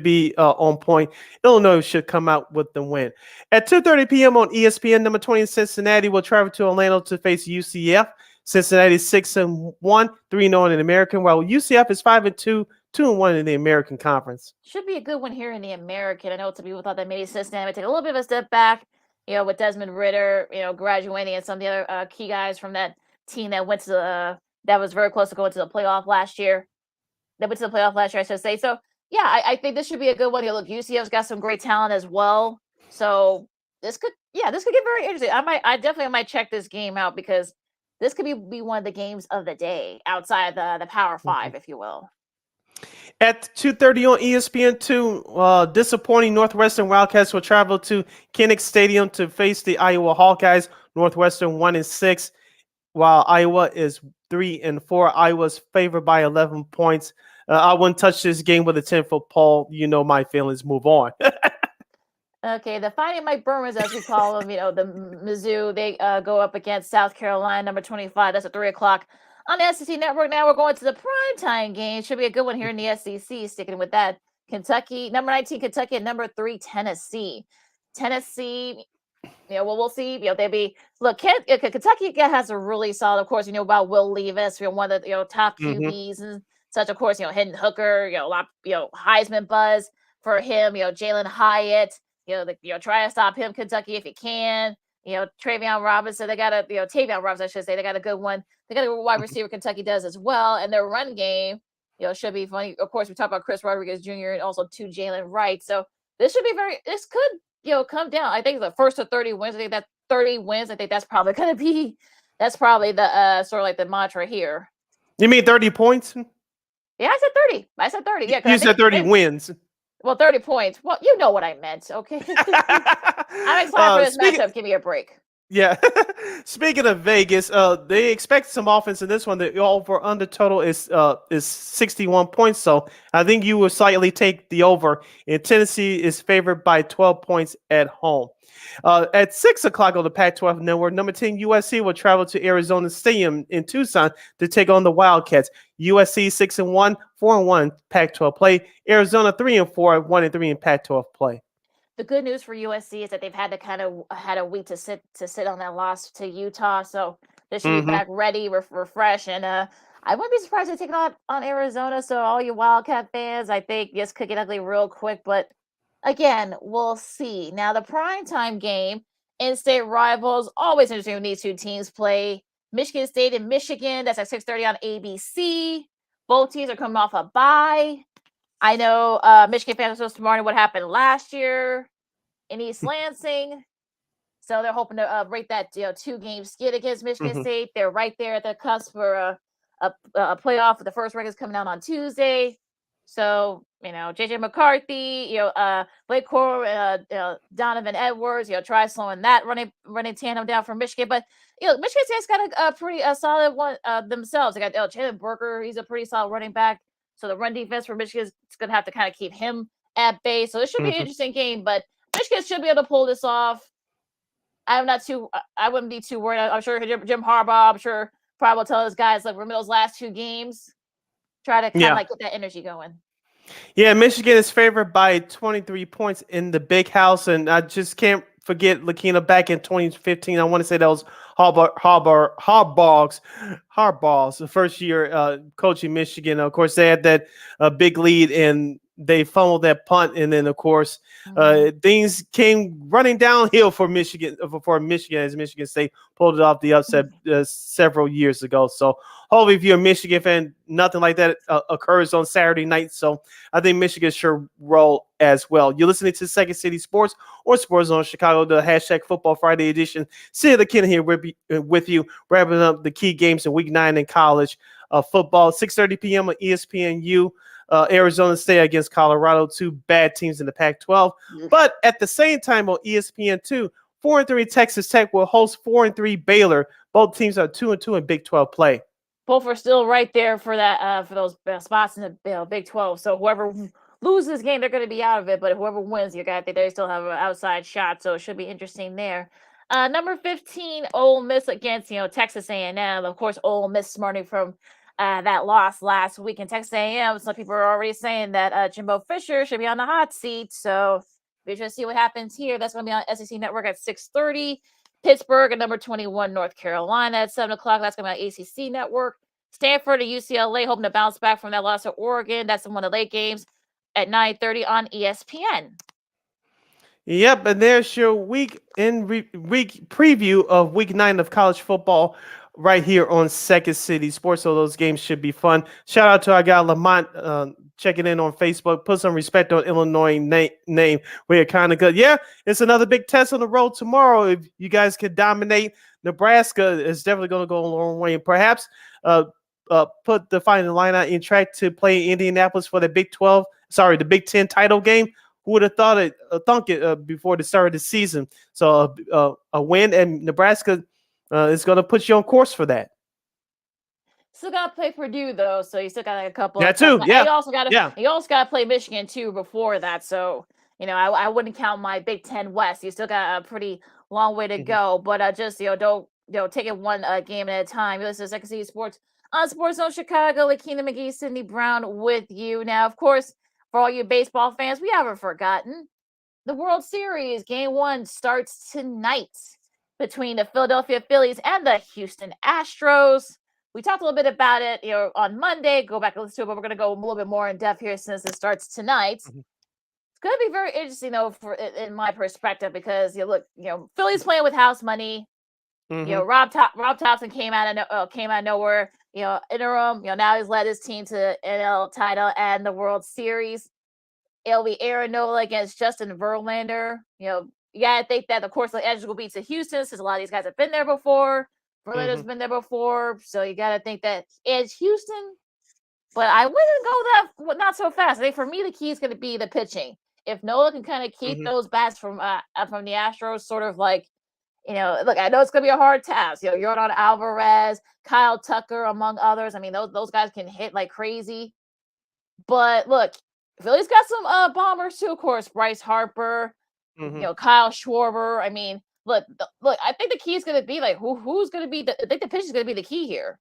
be on point, Illinois should come out with the win. At 2:30 p.m. on ESPN, number 20 Cincinnati will travel to Orlando to face UCF. Cincinnati is 6-1, 3-0 in the American, while UCF is 5-2, 2-1 in the American Conference. Should be a good one here in the American. I know some people thought that maybe Cincinnati would take a little bit of a step back, with Desmond Ridder, graduating, and some of the other key guys from that team that went to that was very close to going to the playoff last year. That went to the playoff last year, I should say. So yeah, I think this should be a good one. Look, UCF's got some great talent as well. So this could get very interesting. I definitely might check this game out because this could be one of the games of the day outside the Power Five, if you will. At 2:30 on ESPN2, disappointing Northwestern Wildcats will travel to Kinnick Stadium to face the Iowa Hawkeyes. Northwestern 1-6, while Iowa is 3-4. Iowa's favored by 11 points. I wouldn't touch this game with a 10-foot pole. My feelings. Move on. Okay, the Fighting Mike Burmans, as we call them, the Mizzou, they go up against South Carolina, number 25. That's at 3 o'clock on the SEC Network. Now we're going to the primetime game. Should be a good one here in the SEC, sticking with that. Kentucky, number 19, Kentucky, and number 3, Tennessee. Tennessee, we'll see. Kentucky has a really solid, of course, about Will Levis, one of the top QBs and such, of course, Hendon Hooker, a lot, Heisman buzz for him, Jalen Hyatt. Try to stop him, Kentucky, if you can. Travion Robinson, they got Tavion Robinson, I should say. They got a good one. They got a good wide receiver, Kentucky does as well. And their run game, should be funny. Of course, we talk about Chris Rodriguez Jr. and also 2 Jalen Wright. So this could, come down. I think the first to 30 wins. I think that 30 wins, I think that's probably going to be, that's probably the sort of like the mantra here. You mean 30 points? Yeah, I said 30. Yeah. You said 30 wins. Well, 30 points. Well, you know what I meant, okay? I'm excited for this matchup. Give me a break. Yeah. Speaking of Vegas, they expect some offense in this one. The over under total is 61 points. So I think you will slightly take the over. And Tennessee is favored by 12 points at home. At 6 o'clock on the Pac-12 network, number 10 USC will travel to Arizona Stadium in Tucson to take on the Wildcats. USC 6-1, 4-1 Pac-12 play. Arizona 3-4, 1-3 in Pac-12 play. The good news for USC is that they've had to had a week to sit on that loss to Utah, so they should be back ready, refreshed, and I wouldn't be surprised if they take it on Arizona. So all you Wildcat fans, I think this could get ugly real quick, but again, we'll see. Now the primetime game, in-state rivals, always interesting when these two teams play. Michigan State and Michigan, that's at 6:30 on ABC. Both teams are coming off a bye. I know Michigan fans are so smart what happened last year in East Lansing. So they're hoping to break that 2-game skid against Michigan State. They're right there at the cusp for a playoff. The first rankings coming out on Tuesday. So, JJ McCarthy, Blake Corum, Donovan Edwards, try slowing that running tandem down for Michigan. But, Michigan State's got a pretty solid one themselves. They got Jalen Burger. He's a pretty solid running back. So the run defense for Michigan is going to have to kind of keep him at bay. So it should be an interesting game, but Michigan should be able to pull this off. I wouldn't be too worried. I'm sure Jim Harbaugh, probably will tell his guys, like, remember those last 2 games? Try to kind of get that energy going. Yeah, Michigan is favored by 23 points in the Big House, and I just can't forget Lakeena back in 2015. I want to say that was Harbaugh's first year coaching Michigan. Of course, they had that big lead, and they fumbled that punt, and then of course things came running downhill for Michigan as Michigan State pulled it off the upset several years ago. So hopefully, if you're a Michigan fan, nothing like that occurs on Saturday night. So I think Michigan should roll as well. You're listening to Second City Sports or Sports Zone Chicago, the hashtag Football Friday edition. Sid Lakeena here with you, wrapping up the key games in Week 9 in college football. 6:30 p.m. on ESPNU. Arizona State against Colorado, 2 bad teams in the Pac-12. But at the same time on ESPN2, 4-3 Texas Tech will host 4-3 Baylor. Both teams are 2-2 in Big 12 play. Both are still right there for that for those spots in the Big 12. So whoever loses this game, they're going to be out of it. But whoever wins, they still have an outside shot. So it should be interesting there. Number 15, Ole Miss against Texas A&M. Of course, Ole Miss smarting from that loss last week in Texas A&M. Some people are already saying that Jimbo Fisher should be on the hot seat. So we should see what happens here. That's going to be on SEC Network at 6:30. Pittsburgh at number 21, North Carolina at 7 o'clock. That's going to be on ACC Network. Stanford and UCLA hoping to bounce back from that loss to Oregon. That's one of the late games at 9:30 on ESPN. Yep, and there's your week preview of Week 9 of college football right here on Second City Sports. So those games should be fun. Shout out to our guy Lamont checking in on Facebook. Put some respect on Illinois name. We're kind of good. Yeah, it's another big test on the road tomorrow. If you guys can dominate, Nebraska is definitely going to go a long way. And perhaps put the final line out in track to play Indianapolis for the Big 10 title game. Who would have thought it before the start of the season? So a win, and Nebraska is going to put you on course for that. Still got to play Purdue though, so you still got a couple. That too, yeah. You also got to play Michigan too before that. So I wouldn't count my Big 10 West. You still got a pretty long way to go, but just don't take it one game at a time. You listen to Second City Sports on Sports Zone Chicago. Lakeena McGee, Sydney Brown with you now. Of course, for all you baseball fans, we haven't forgotten the World Series. Game 1 starts tonight between the Philadelphia Phillies and the Houston Astros. We talked a little bit about it, on Monday. Go back and listen to it, but we're going to go a little bit more in depth here since it starts tonight. It's going to be very interesting, though, in my perspective, because Phillies playing with house money. Rob Thompson came out of nowhere. Interim. Now he's led his team to the NL title and the World Series. It'll be Aaron Nola against Justin Verlander. I think that, of course, the edge will be to Houston, since a lot of these guys have been there before. Verlander's been there before, so you got to think that edge Houston. But I wouldn't go that not so fast. I think for me, the key is going to be the pitching. If Nola can kind of keep those bats from the Astros, sort of like, look, I know it's going to be a hard task. Yordan Alvarez, Kyle Tucker, among others. I mean, those guys can hit like crazy. But look, Philly's got some bombers too, of course. Bryce Harper, Kyle Schwarber. I mean, look. I think the key is going to be like who's going to be. I think the pitch is going to be the key here.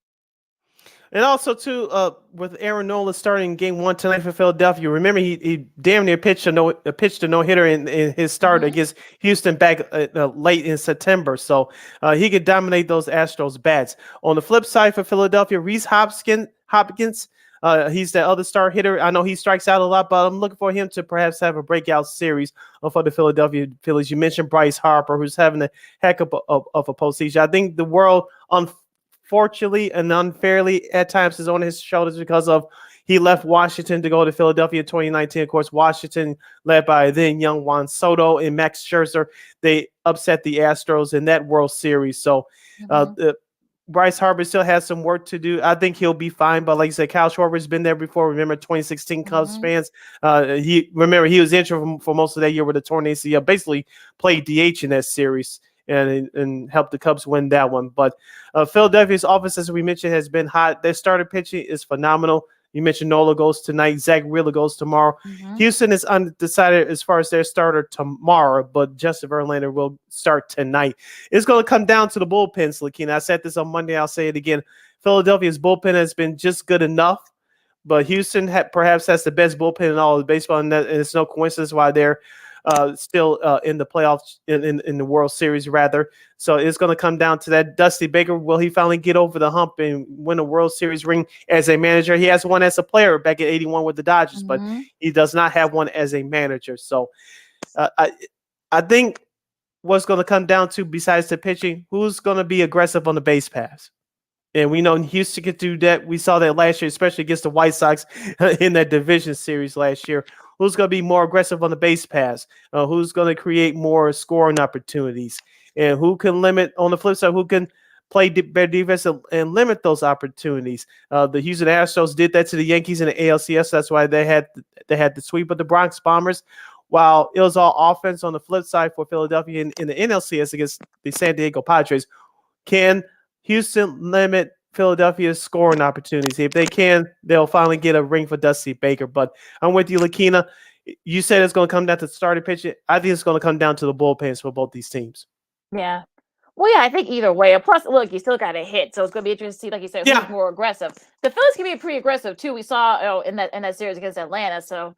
And also, too, with Aaron Nola starting Game 1 tonight for Philadelphia, remember he damn near pitched a no-hitter in his start against Houston back late in September. So he could dominate those Astros bats. On the flip side for Philadelphia, Rhys Hopkins, he's the other star hitter. I know he strikes out a lot, but I'm looking for him to perhaps have a breakout series for the Philadelphia Phillies. You mentioned Bryce Harper, who's having a heck of a postseason. I think the world, unfortunately and unfairly at times, is on his shoulders because of he left Washington to go to Philadelphia in 2019. Of course, Washington, led by then young Juan Soto and Max Scherzer, they upset the Astros in that World Series. So Bryce Harper still has some work to do. I think he'll be fine. But like I said, Kyle Schwarber's been there before. Remember 2016 Cubs fans? He was injured for most of that year with a torn ACL. Basically played DH in that series and helped the Cubs win that one. But Philadelphia's offense, as we mentioned, has been hot. Their starter pitching is phenomenal. You mentioned Nola goes tonight. Zach Wheeler goes tomorrow. Houston is undecided as far as their starter tomorrow, but Justin Verlander will start tonight. It's going to come down to the bullpens, Lakeena. I said this on Monday. I'll say it again. Philadelphia's bullpen has been just good enough, but Houston perhaps has the best bullpen in all of baseball, and it's no coincidence why they're still in the playoffs, in the World Series, rather. So it's going to come down to that. Dusty Baker, will he finally get over the hump and win a World Series ring as a manager? He has one as a player back in '81 with the Dodgers, but he does not have one as a manager. So I think what's going to come down to, besides the pitching, who's going to be aggressive on the base pass? And we know Houston could do that. We saw that last year, especially against the White Sox in that division series last year. Who's going to be more aggressive on the base pass? Who's going to create more scoring opportunities? And who can limit, on the flip side, who can play better defense and limit those opportunities? The Houston Astros did that to the Yankees in the ALCS. That's why they had the sweep of the Bronx Bombers. While it was all offense on the flip side for Philadelphia in the NLCS against the San Diego Padres. Can Houston limit Philadelphia's scoring opportunities? If they can, they'll finally get a ring for Dusty Baker. But I'm with you, Lakeena. You said it's going to come down to starting pitching. I think it's going to come down to the bullpens for both these teams. Yeah. Well, yeah, I think either way. And plus, look, you still got to hit, so it's going to be interesting to see, like you said, who's more aggressive. The Phillies can be pretty aggressive too. We saw in that series against Atlanta. So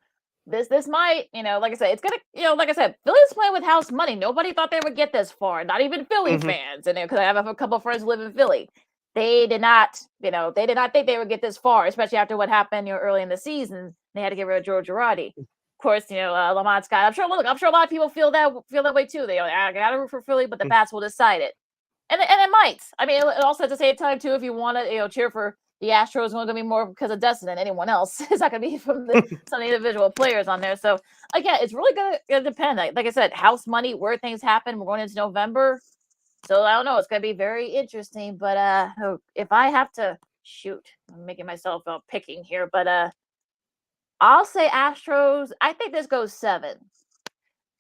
this might, like I said, it's gonna, like I said, Philly's playing with house money. Nobody thought they would get this far. Not even Philly fans, and because I have a couple of friends who live in Philly. They did not, they did not think they would get this far, especially after what happened, early in the season. They had to get rid of George Girardi. Of course, Lamont Scott. I'm sure a lot of people feel that way too. They I got to root for Philly, but the bats will decide it, and it might. I mean, also at the same time too, if you want to, cheer for the Astros, it's going to be more because of Dustin than anyone else. It's not going to be from some individual players on there. So again, it's really going to depend. Like I said, house money, where things happen. We're going into November. So I don't know. It's going to be very interesting. But if I have to shoot, I'm making myself picking here. But I'll say Astros. I think this goes 7.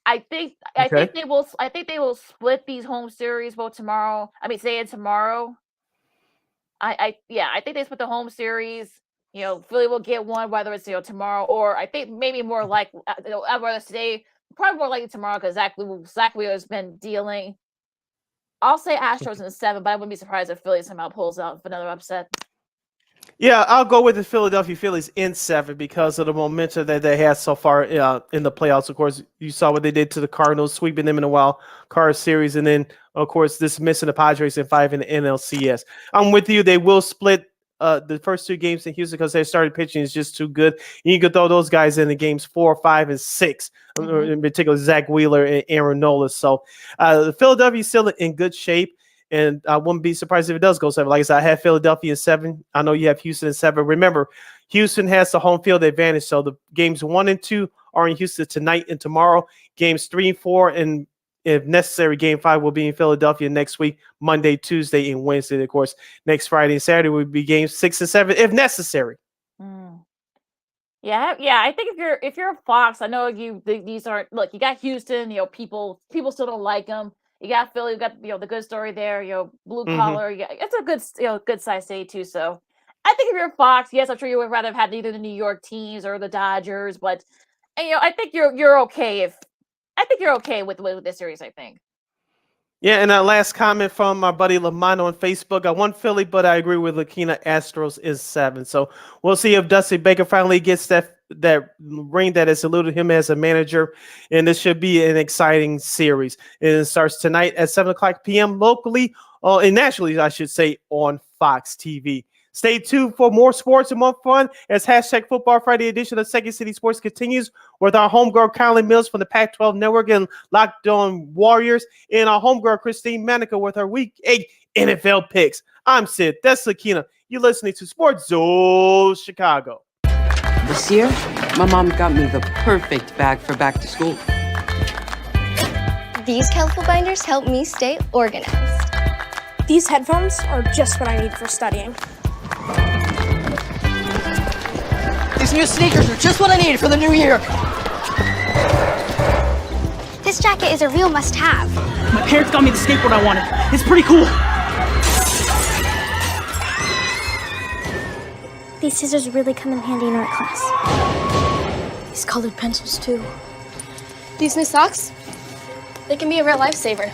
I think they will. I think they will split these home series both tomorrow. I mean, today and tomorrow. I think they split the home series. Philly will get one, whether it's tomorrow or I think maybe more like whether it's today, probably more likely tomorrow because Zach Wheeler has been dealing. I'll say Astros in 7, but I wouldn't be surprised if Philly somehow pulls out another upset. Yeah, I'll go with the Philadelphia Phillies in 7 because of the momentum that they had so far in the playoffs. Of course, you saw what they did to the Cardinals, sweeping them in the wild card series, and then, of course, dismissing the Padres in 5 in the NLCS. I'm with you. They will split the first 2 games in Houston because their starting pitching is just too good. You can throw those guys in the games 4, 5, and 6, in particular Zach Wheeler and Aaron Nola. So Philadelphia is still in good shape. And I wouldn't be surprised if it does go 7. Like I said, I have Philadelphia in 7. I know you have Houston in 7. Remember, Houston has the home field advantage. So the games 1 and 2 are in Houston tonight and tomorrow. Games 3 and 4, and if necessary, game 5 will be in Philadelphia next week, Monday, Tuesday, and Wednesday. Of course, next Friday and Saturday will be games 6 and 7 if necessary. Yeah, I think if you're a Fox, I know these aren't look. You got Houston, people still don't like them. You got Philly, you got the good story there. Blue collar. Yeah, it's a good good size city too. So I think if you're a Fox, yes, I'm sure you would rather have had either the New York teams or the Dodgers, but I think you're okay with this series. I think. Yeah, and last comment from my buddy Lamont on Facebook. I want Philly, but I agree with Lakeena. Astros is 7. So we'll see if Dusty Baker finally gets that ring that has eluded him as a manager. And this should be an exciting series. And it starts tonight at 7 o'clock p.m. locally, and nationally, I should say, on Fox TV. Stay tuned for more sports and more fun as hashtag Football Friday edition of Second City Sports continues with our homegirl Kylen Mills from the Pac-12 Network and Locked On Warriors, and our homegirl Christine Manika with her Week 8 NFL picks. I'm Sid. That's Lakeena. You're listening to Sports Zone Chicago. This year, my mom got me the perfect bag for back to school. These colorful binders help me stay organized. These headphones are just what I need for studying. These new sneakers are just what I need for the new year. This jacket is a real must-have. My parents got me the skateboard I wanted. It's pretty cool. These scissors really come in handy in art class. These colored pencils, too. These new socks, they can be a real lifesaver.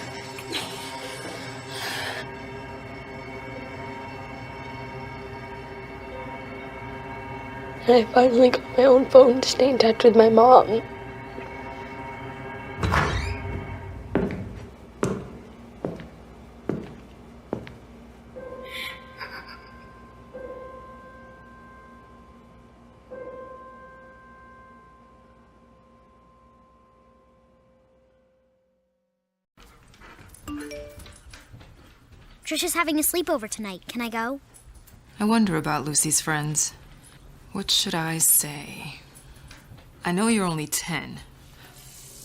And I finally got my own phone to stay in touch with my mom. Trisha's having a sleepover tonight. Can I go? I wonder about Lucy's friends. What should I say? I know you're only 10,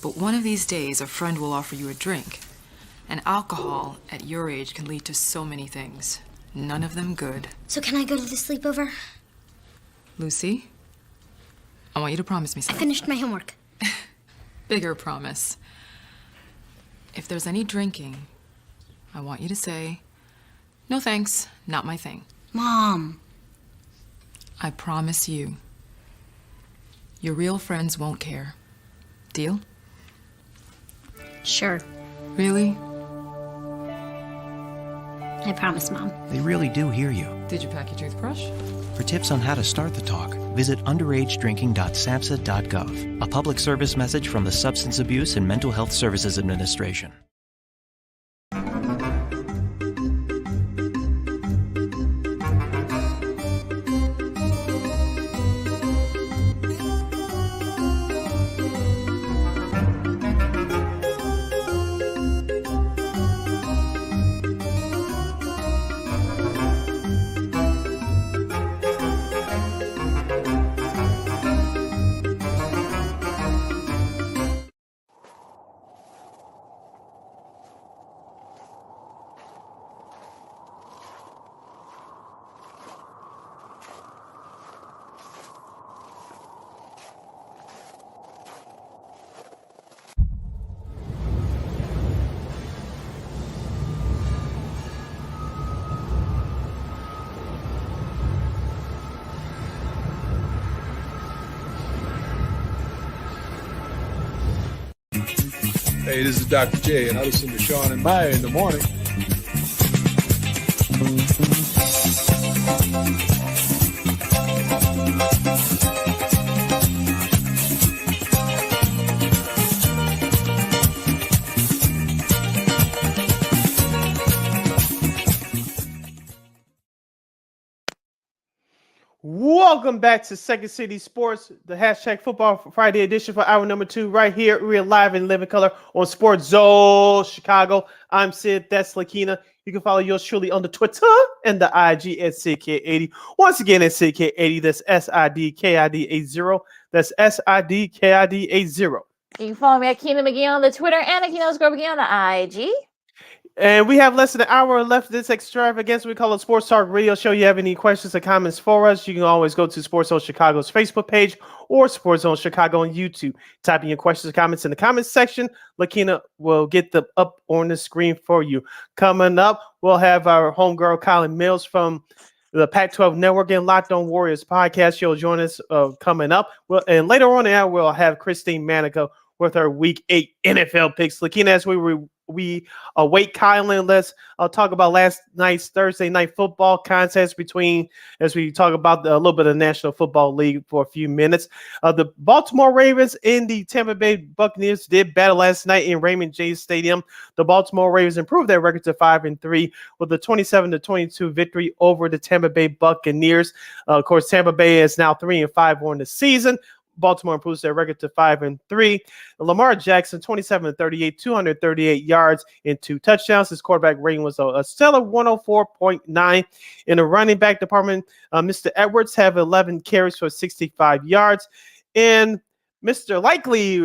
but one of these days a friend will offer you a drink. And alcohol at your age can lead to so many things. None of them good. So can I go to the sleepover? Lucy, I want you to promise me I something. finished my homework. Bigger promise. If there's any drinking, I want you to say, "No thanks, not my thing." Mom. I promise you, your real friends won't care. Deal? Sure. Really? I promise, Mom. They really do hear you. Did you pack your toothbrush? For tips on how to start the talk, visit underagedrinking.samhsa.gov. A public service message from the Substance Abuse and Mental Health Services Administration. Hey, this is Dr. J, and I listen to Sean and Maya in the morning. Welcome back to Second City Sports, the hashtag Football Friday edition for hour number 2, right here. We're live in living color on Sports Zone Chicago. I'm Sid. That's Lakeena. You can follow yours truly on the Twitter and the IG at SidK80. Once again, at SidK80. That's SIDKID80. That's SIDKID80. You can follow me at Keenan McGee on the Twitter and at Keenan McGee on the IG. And we have less than an hour left of this extravaganza we call a Sports Talk Radio Show. You have any questions or comments for us, you can always go to Sports Zone Chicago's Facebook page or Sports Zone Chicago on YouTube. Type in your questions or comments in the comments section. Lakeena will get them up on the screen for you. Coming up, we'll have our homegirl Kylen Mills from the Pac-12 Network and Locked On Warriors podcast. She'll join us coming up. And later on in the hour, we'll have Christine Manika with her Week 8 NFL picks. Lakeena, as we await Kylen, let's talk about last night's Thursday night football contest as we talk about a little bit of the National Football League for a few minutes. The Baltimore Ravens and the Tampa Bay Buccaneers did battle last night in Raymond James Stadium. The Baltimore Ravens improved their record to 5-3 with a 27-22 victory over the Tampa Bay Buccaneers. Of course, Tampa Bay is now 3-5 on the season. Baltimore improves their record to 5-3. Lamar Jackson, 27-38, 238 yards and 2 touchdowns. His quarterback rating was a stellar 104.9. In the running back department, Mr. Edwards have 11 carries for 65 yards. And Mr. Likely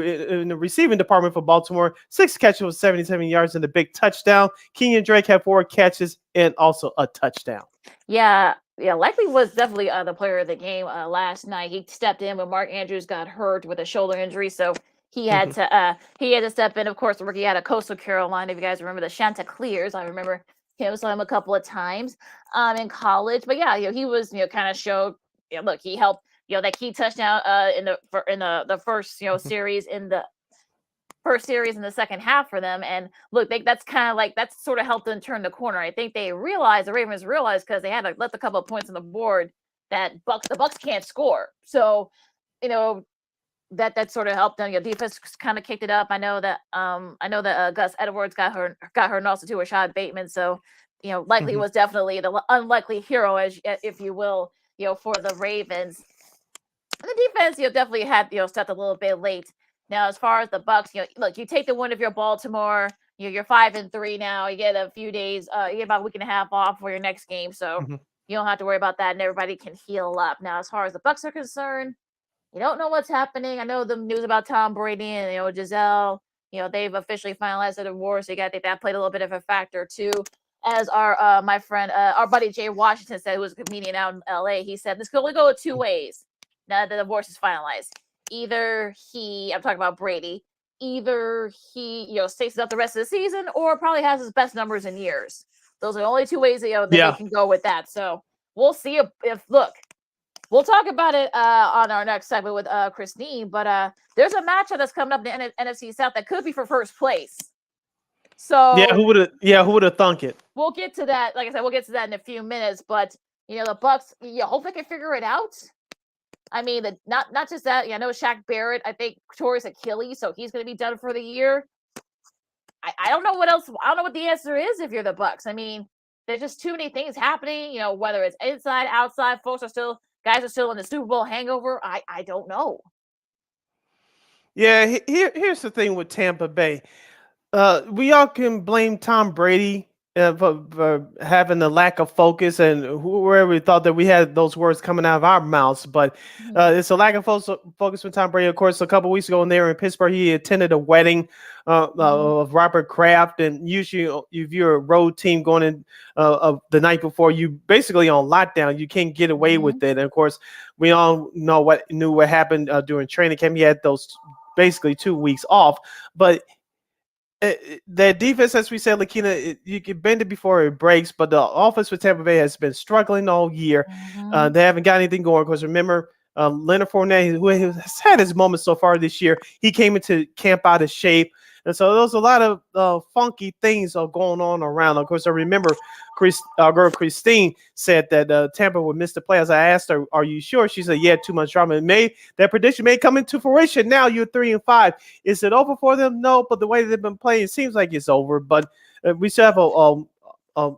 in the receiving department for Baltimore, 6 catches for 77 yards and a big touchdown. Kenyon Drake had 4 catches and also a touchdown. Yeah, Likely was definitely the player of the game last night. He stepped in when Mark Andrews got hurt with a shoulder injury, so he had to step in. Of course, the rookie out of Coastal Carolina. If you guys remember the Chanticleers, I remember him, saw him a couple of times in college. But yeah, he was kind of showed. Look, he helped that key touchdown in the first series in the first series in the second half for them. And look, that's sort of helped them turn the corner. I think the Ravens realized, because they had left a couple of points on the board, that the Bucs can't score. So, that sort of helped them. Defense kind of kicked it up. I know that Gus Edwards got hurt, and also too Rashad Bateman. So, Likely was definitely the unlikely hero, if you will, for the Ravens. And the defense, definitely had stepped a little bit late. Now, as far as the Bucs, look, you take the win of your Baltimore. You're 5-3 now. You get a few days, you get about a week and a half off for your next game, so you don't have to worry about that, and everybody can heal up. Now, as far as the Bucs are concerned, you don't know what's happening. I know the news about Tom Brady and Giselle. They've officially finalized the divorce. So I think that played a little bit of a factor too. As our my friend, our buddy Jay Washington said, who was a comedian out in LA, he said this could only go 2 ways. Now that the divorce is finalized. Either I'm talking about Brady, either he, stays up the rest of the season, or probably has his best numbers in years. Those are the only 2 ways that they can go with that. So we'll see if we'll talk about it on our next segment with Christine, but there's a matchup that's coming up in the NFC South that could be for first place. So who would have thunk it? We'll get to that. Like I said, we'll get to that in a few minutes, but the Bucs, hopefully they can figure it out. I mean, not just that. I know Shaq Barrett, I think, tore his Achilles, so he's going to be done for the year. I don't know what else. I don't know what the answer is if you're the Bucs. I mean, there's just too many things happening. Whether it's inside, outside, guys are still in the Super Bowl hangover. I don't know. Yeah, here's the thing with Tampa Bay. We all can blame Tom Brady for having the lack of focus, and whoever we thought that we had those words coming out of our mouths, but it's a lack of focus with Tom Brady. Of course, a couple weeks ago there in Pittsburgh, he attended a wedding of Robert Kraft, and usually if you're a road team going in the night before, you basically on lockdown. You can't get away with it. And of course, we all know what happened during training camp. He had those basically 2 weeks off, but the defense, as we said, Lakeena, you can bend it before it breaks, but the offense for Tampa Bay has been struggling all year. They haven't got anything going, because remember, Leonard Fournette, who has had his moments so far this year, he came into camp out of shape. And so there's a lot of funky things are going on around. Of course, I remember our girl Christine said that Tampa would miss the playoffs. I asked her, "Are you sure?" She said, "Yeah, too much drama." That prediction may come into fruition. Now you're 3-5. Is it over for them? No, but the way they've been playing, it seems like it's over. But we still have a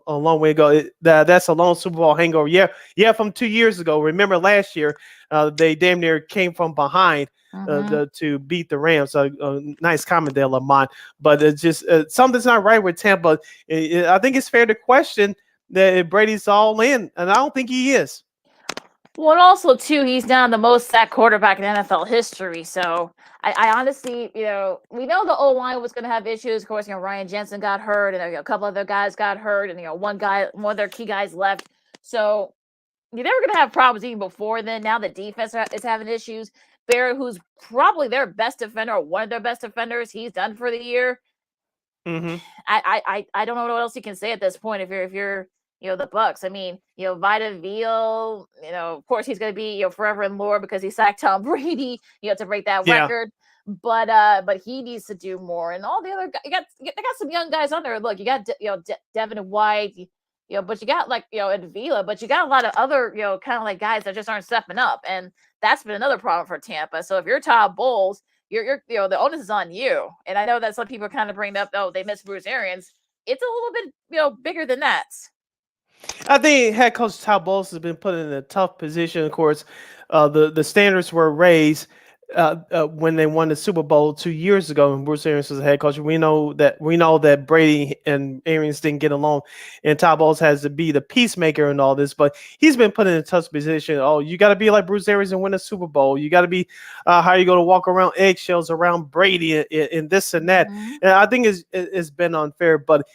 long way to go. That's a long Super Bowl hangover. Yeah, from 2 years ago. Remember last year, they damn near came from behind to beat the Rams. So nice comment there, Lamont. But it's just something's not right with Tampa. I think it's fair to question that Brady's all in, and I don't think he is. Well, and also too, he's now the most sacked quarterback in NFL history. So I honestly, we know the O line was going to have issues. Of course, Ryan Jensen got hurt, and a couple other guys got hurt, and one of their key guys left. So they were going to have problems even before then. Now the defense is having issues. Barrett, who's probably their best defender or one of their best defenders, he's done for the year. Mm-hmm. I don't know what else you can say at this point if you're the Bucks. I mean, Vita Veal, of course he's going to be forever in lore because he sacked Tom Brady, to break that record. But he needs to do more. And all the other guys, they got some young guys on there. Look, you got Devin White, but you got Avila, but you got a lot of other kind of like guys that just aren't stepping up, and that's been another problem for Tampa. So if you're Todd Bowles, you're the onus is on you. And I know that some people kind of bring up, they missed Bruce Arians. It's a little bit bigger than that. I think head coach Todd Bowles has been put in a tough position. Of course, the standards were raised when they won the Super Bowl 2 years ago, and Bruce Arians was the head coach. We know that Brady and Arians didn't get along, and Todd Bowles has to be the peacemaker in all this. But he's been put in a tough position. Oh, you got to be like Bruce Arians and win a Super Bowl. You got to be how you going to walk around eggshells around Brady and this and that. Mm-hmm. And I think it's been unfair. But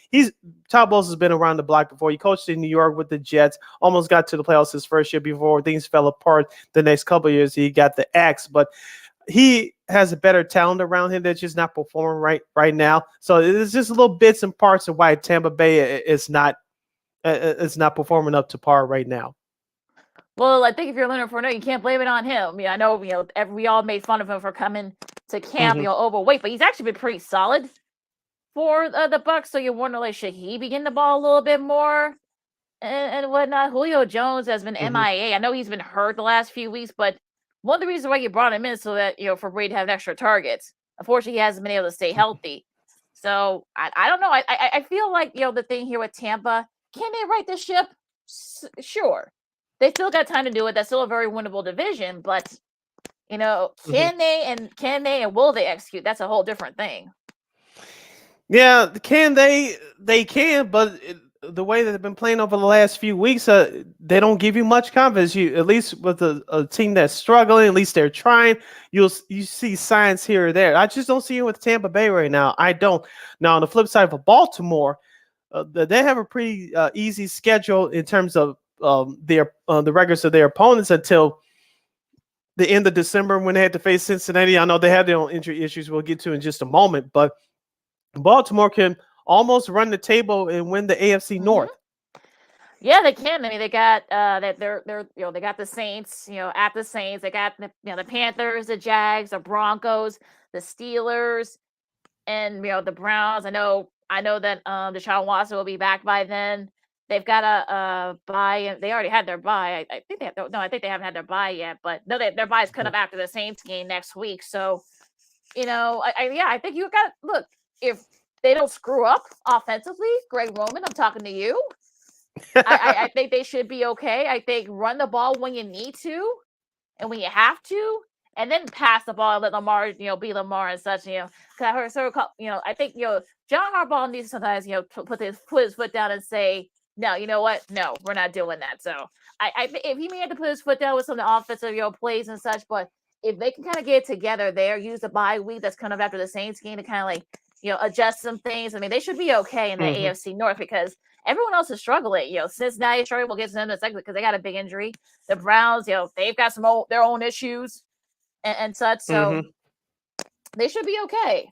Todd Bowles has been around the block before. He coached in New York with the Jets, almost got to the playoffs his first year before things fell apart. The next couple of years, he got the axe, but he has a better talent around him that's just not performing right now. So it's just little bits and parts of why Tampa Bay is not performing up to par right now. Well, I think if you're Leonard Fournette, you can't blame it on him. I know, we all made fun of him for coming to camp, overweight, but he's actually been pretty solid for the Bucks. So you wonder, like, should he be getting the ball a little bit more and whatnot? Julio Jones has been MIA. I know he's been hurt the last few weeks, but one of the reasons why you brought him in is so that, for Brady to have extra targets. Unfortunately, he hasn't been able to stay healthy. So I don't know. I feel like, the thing here with Tampa, can they right the ship? Sure. They still got time to do it. That's still a very winnable division, but can they and will they execute? That's a whole different thing. Yeah, can they? They can, but the way that they've been playing over the last few weeks, they don't give you much confidence. You, at least with a team that's struggling, at least they're trying. You see signs here or there. I just don't see it with Tampa Bay right now. I don't. Now on the flip side for Baltimore, they have a pretty easy schedule in terms of the records of their opponents until the end of December when they had to face Cincinnati. I know they had their own injury issues we'll get to in just a moment, but Baltimore can almost run the table and win the AFC North. Yeah, they can. I mean, they got they got the Saints, at the Saints. They got the Panthers, the Jags, the Broncos, the Steelers, and the Browns. I know that Deshaun Watson will be back by then. They've got a bye. They already had their bye. I think they haven't had their bye yet, but no, their bye is cut up after the Saints game next week. So, I think you got look if they don't screw up offensively. Greg Roman, I'm talking to you. I think they should be okay. I think run the ball when you need to and when you have to, and then pass the ball and let Lamar, be Lamar and such. I think John Harbaugh needs to sometimes put his foot down and say, no, you know what? No, we're not doing that. So if he may have to put his foot down with some of the offensive plays and such, but if they can kind of get it together there, use the bye week that's kind of after the Saints game to kind of like adjust some things. I mean, they should be okay in the AFC North because everyone else is struggling. Cincinnati struggling. We'll get to them in a second because they got a big injury. The Browns, they've got their own issues and such. So they should be okay.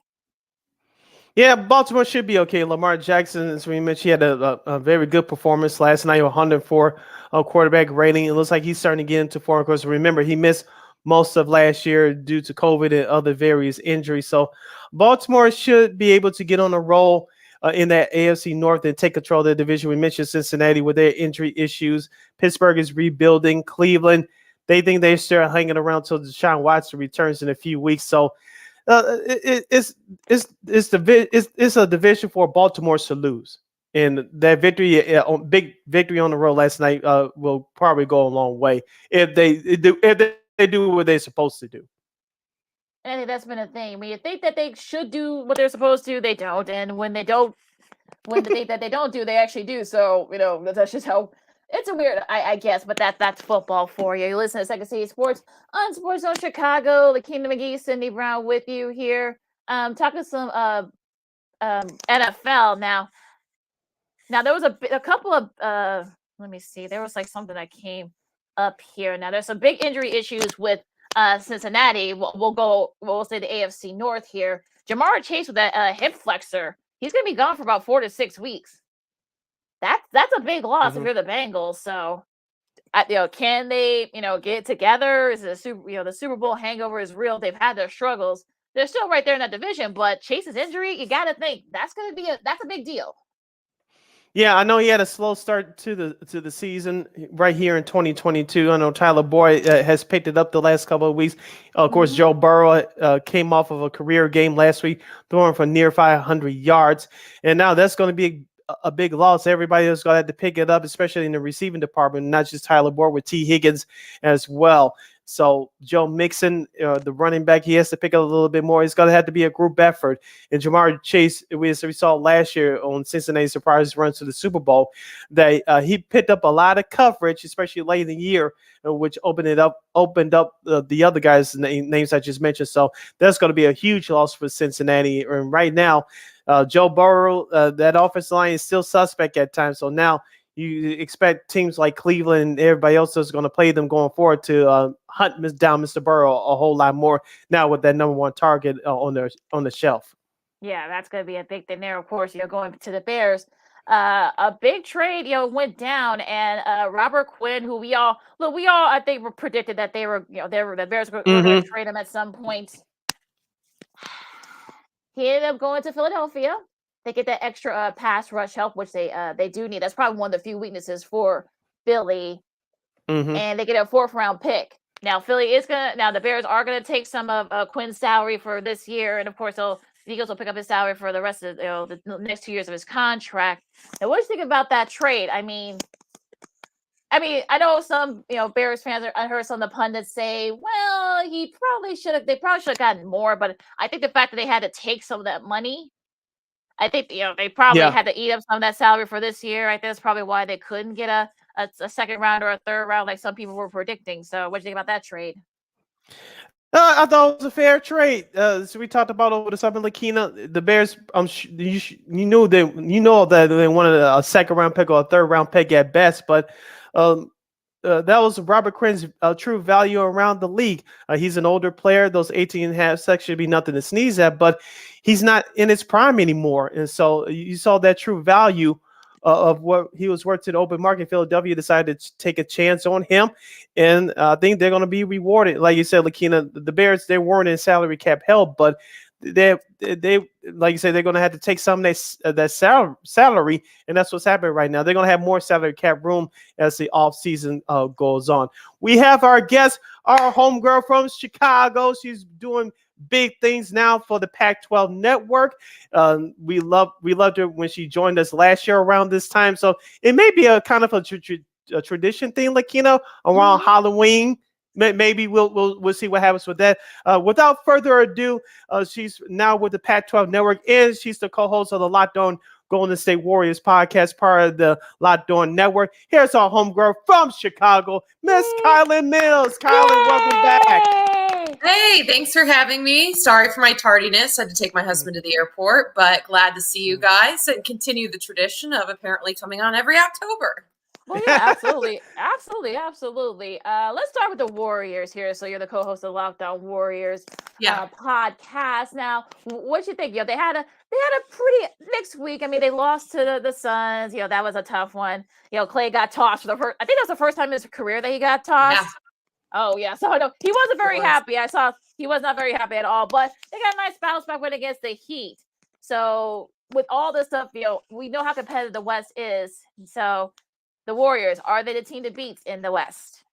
Yeah, Baltimore should be okay. Lamar Jackson, as we mentioned, he had a very good performance last night, 104 quarterback rating. It looks like he's starting to get into form. Of course, remember, he missed most of last year due to COVID and other various injuries. So Baltimore should be able to get on a roll in that AFC North and take control of the division. We mentioned Cincinnati with their injury issues. Pittsburgh is rebuilding. Cleveland, they think they're still hanging around till Deshaun Watson returns in a few weeks. So it's a division for Baltimore to lose. And that victory, big victory on the road last night, will probably go a long way if they do what they're supposed to do. I think that's been a thing. When you think that they should do what they're supposed to, they don't. And when they think that they don't do, they actually do. So, that's just how it's a weird, I guess, but that's football for you. You listen to Second City Sports on Sports Zone Chicago. Lakeena McGee, Cindy Brown with you here. Talking some NFL now. Now there was a couple of let me see. There was like something that came up here. Now there's some big injury issues with Cincinnati. We'll say the AFC North here. Jamar Chase with that hip flexor. He's gonna be gone for about 4 to 6 weeks. That's a big loss if you're the Bengals. So, can they, get it together? Is it the Super Bowl hangover is real? They've had their struggles. They're still right there in that division, but Chase's injury, you got to think that's a big deal. Yeah, I know he had a slow start to the season right here in 2022. I know Tyler Boyd has picked it up the last couple of weeks. Of course, Joe Burrow came off of a career game last week, throwing for near 500 yards, and now that's going to be a big loss. Everybody is going to have to pick it up, especially in the receiving department, not just Tyler Boyd, with T. Higgins as well. So Joe Mixon, the running back, he has to pick up a little bit more. It's going to have to be a group effort. And Jamar Chase, we saw last year on Cincinnati surprise runs to the Super Bowl, that he picked up a lot of coverage, especially late in the year, which opened up the other guys' names I just mentioned. So that's going to be a huge loss for Cincinnati. And right now, Joe Burrow, that offensive line is still suspect at times. So now you expect teams like Cleveland and everybody else that's going to play them going forward to hunt down Mr. Burrow a whole lot more now with that number one target on the shelf. Yeah, that's going to be a big thing there. Of course, going to the Bears. A big trade, went down, and Robert Quinn, who we all I think were predicted that the Bears were going to trade him at some point. He ended up going to Philadelphia. They get that extra pass rush help, which they do need. That's probably one of the few weaknesses for Philly. And they get a 4th round pick. Now the Bears are gonna take some of Quinn's salary for this year, and of course the Eagles will pick up his salary for the rest of the next 2 years of his contract. Now, what do you think about that trade? I mean, I know some Bears fans. I heard some of the pundits say, well, they probably should have gotten more, but I think the fact that they had to take some of that money. I think they probably had to eat up some of that salary for this year. I think that's probably why they couldn't get a second round or a third round like some people were predicting. So what do you think about that trade? I thought it was a fair trade. So we talked about over the summer, Lakeena. The Bears, you know that they wanted a second round pick or a third round pick at best, but that was Robert Quinn's true value around the league. He's an older player. Those 18.5 sacks should be nothing to sneeze at, but he's not in his prime anymore. And so you saw that true value of what he was worth to the open market. Philadelphia decided to take a chance on him, and I think they're going to be rewarded. Like you said, Lakeena, the Bears, they weren't in salary cap help, but they like you said, they're going to have to take some of that salary, and that's what's happening right now. They're going to have more salary cap room as the offseason goes on. We have our guest, our homegirl from Chicago. She's doing big things now for the Pac-12 network. We loved her when she joined us last year around this time. So it may be a kind of a tradition thing, Lakeena, around Halloween. Maybe we'll see what happens with that. Without further ado, she's now with the Pac-12 network, and she's the co-host of the Locked On Golden State Warriors podcast, part of the Locked On network. Here's our homegirl from Chicago, Miss Kylen Mills. Kylen, welcome back. Hey, thanks for having me. Sorry for my tardiness. I had to take my husband to the airport, but glad to see you guys and continue the tradition of apparently coming on every October. Well, yeah, absolutely. Let's start with the Warriors here. So you're the co-host of Locked On Warriors podcast. Now, what you think? They had a pretty mixed week. I mean, they lost to the Suns. That was a tough one. Clay got tossed for the first. I think that was the first time in his career that he got tossed. Yeah. Oh yeah. So I know he wasn't very happy. I saw he was not very happy at all. But they got a nice bounce back win against the Heat. So with all this stuff, we know how competitive the West is. So the Warriors, are they the team to beat in the West?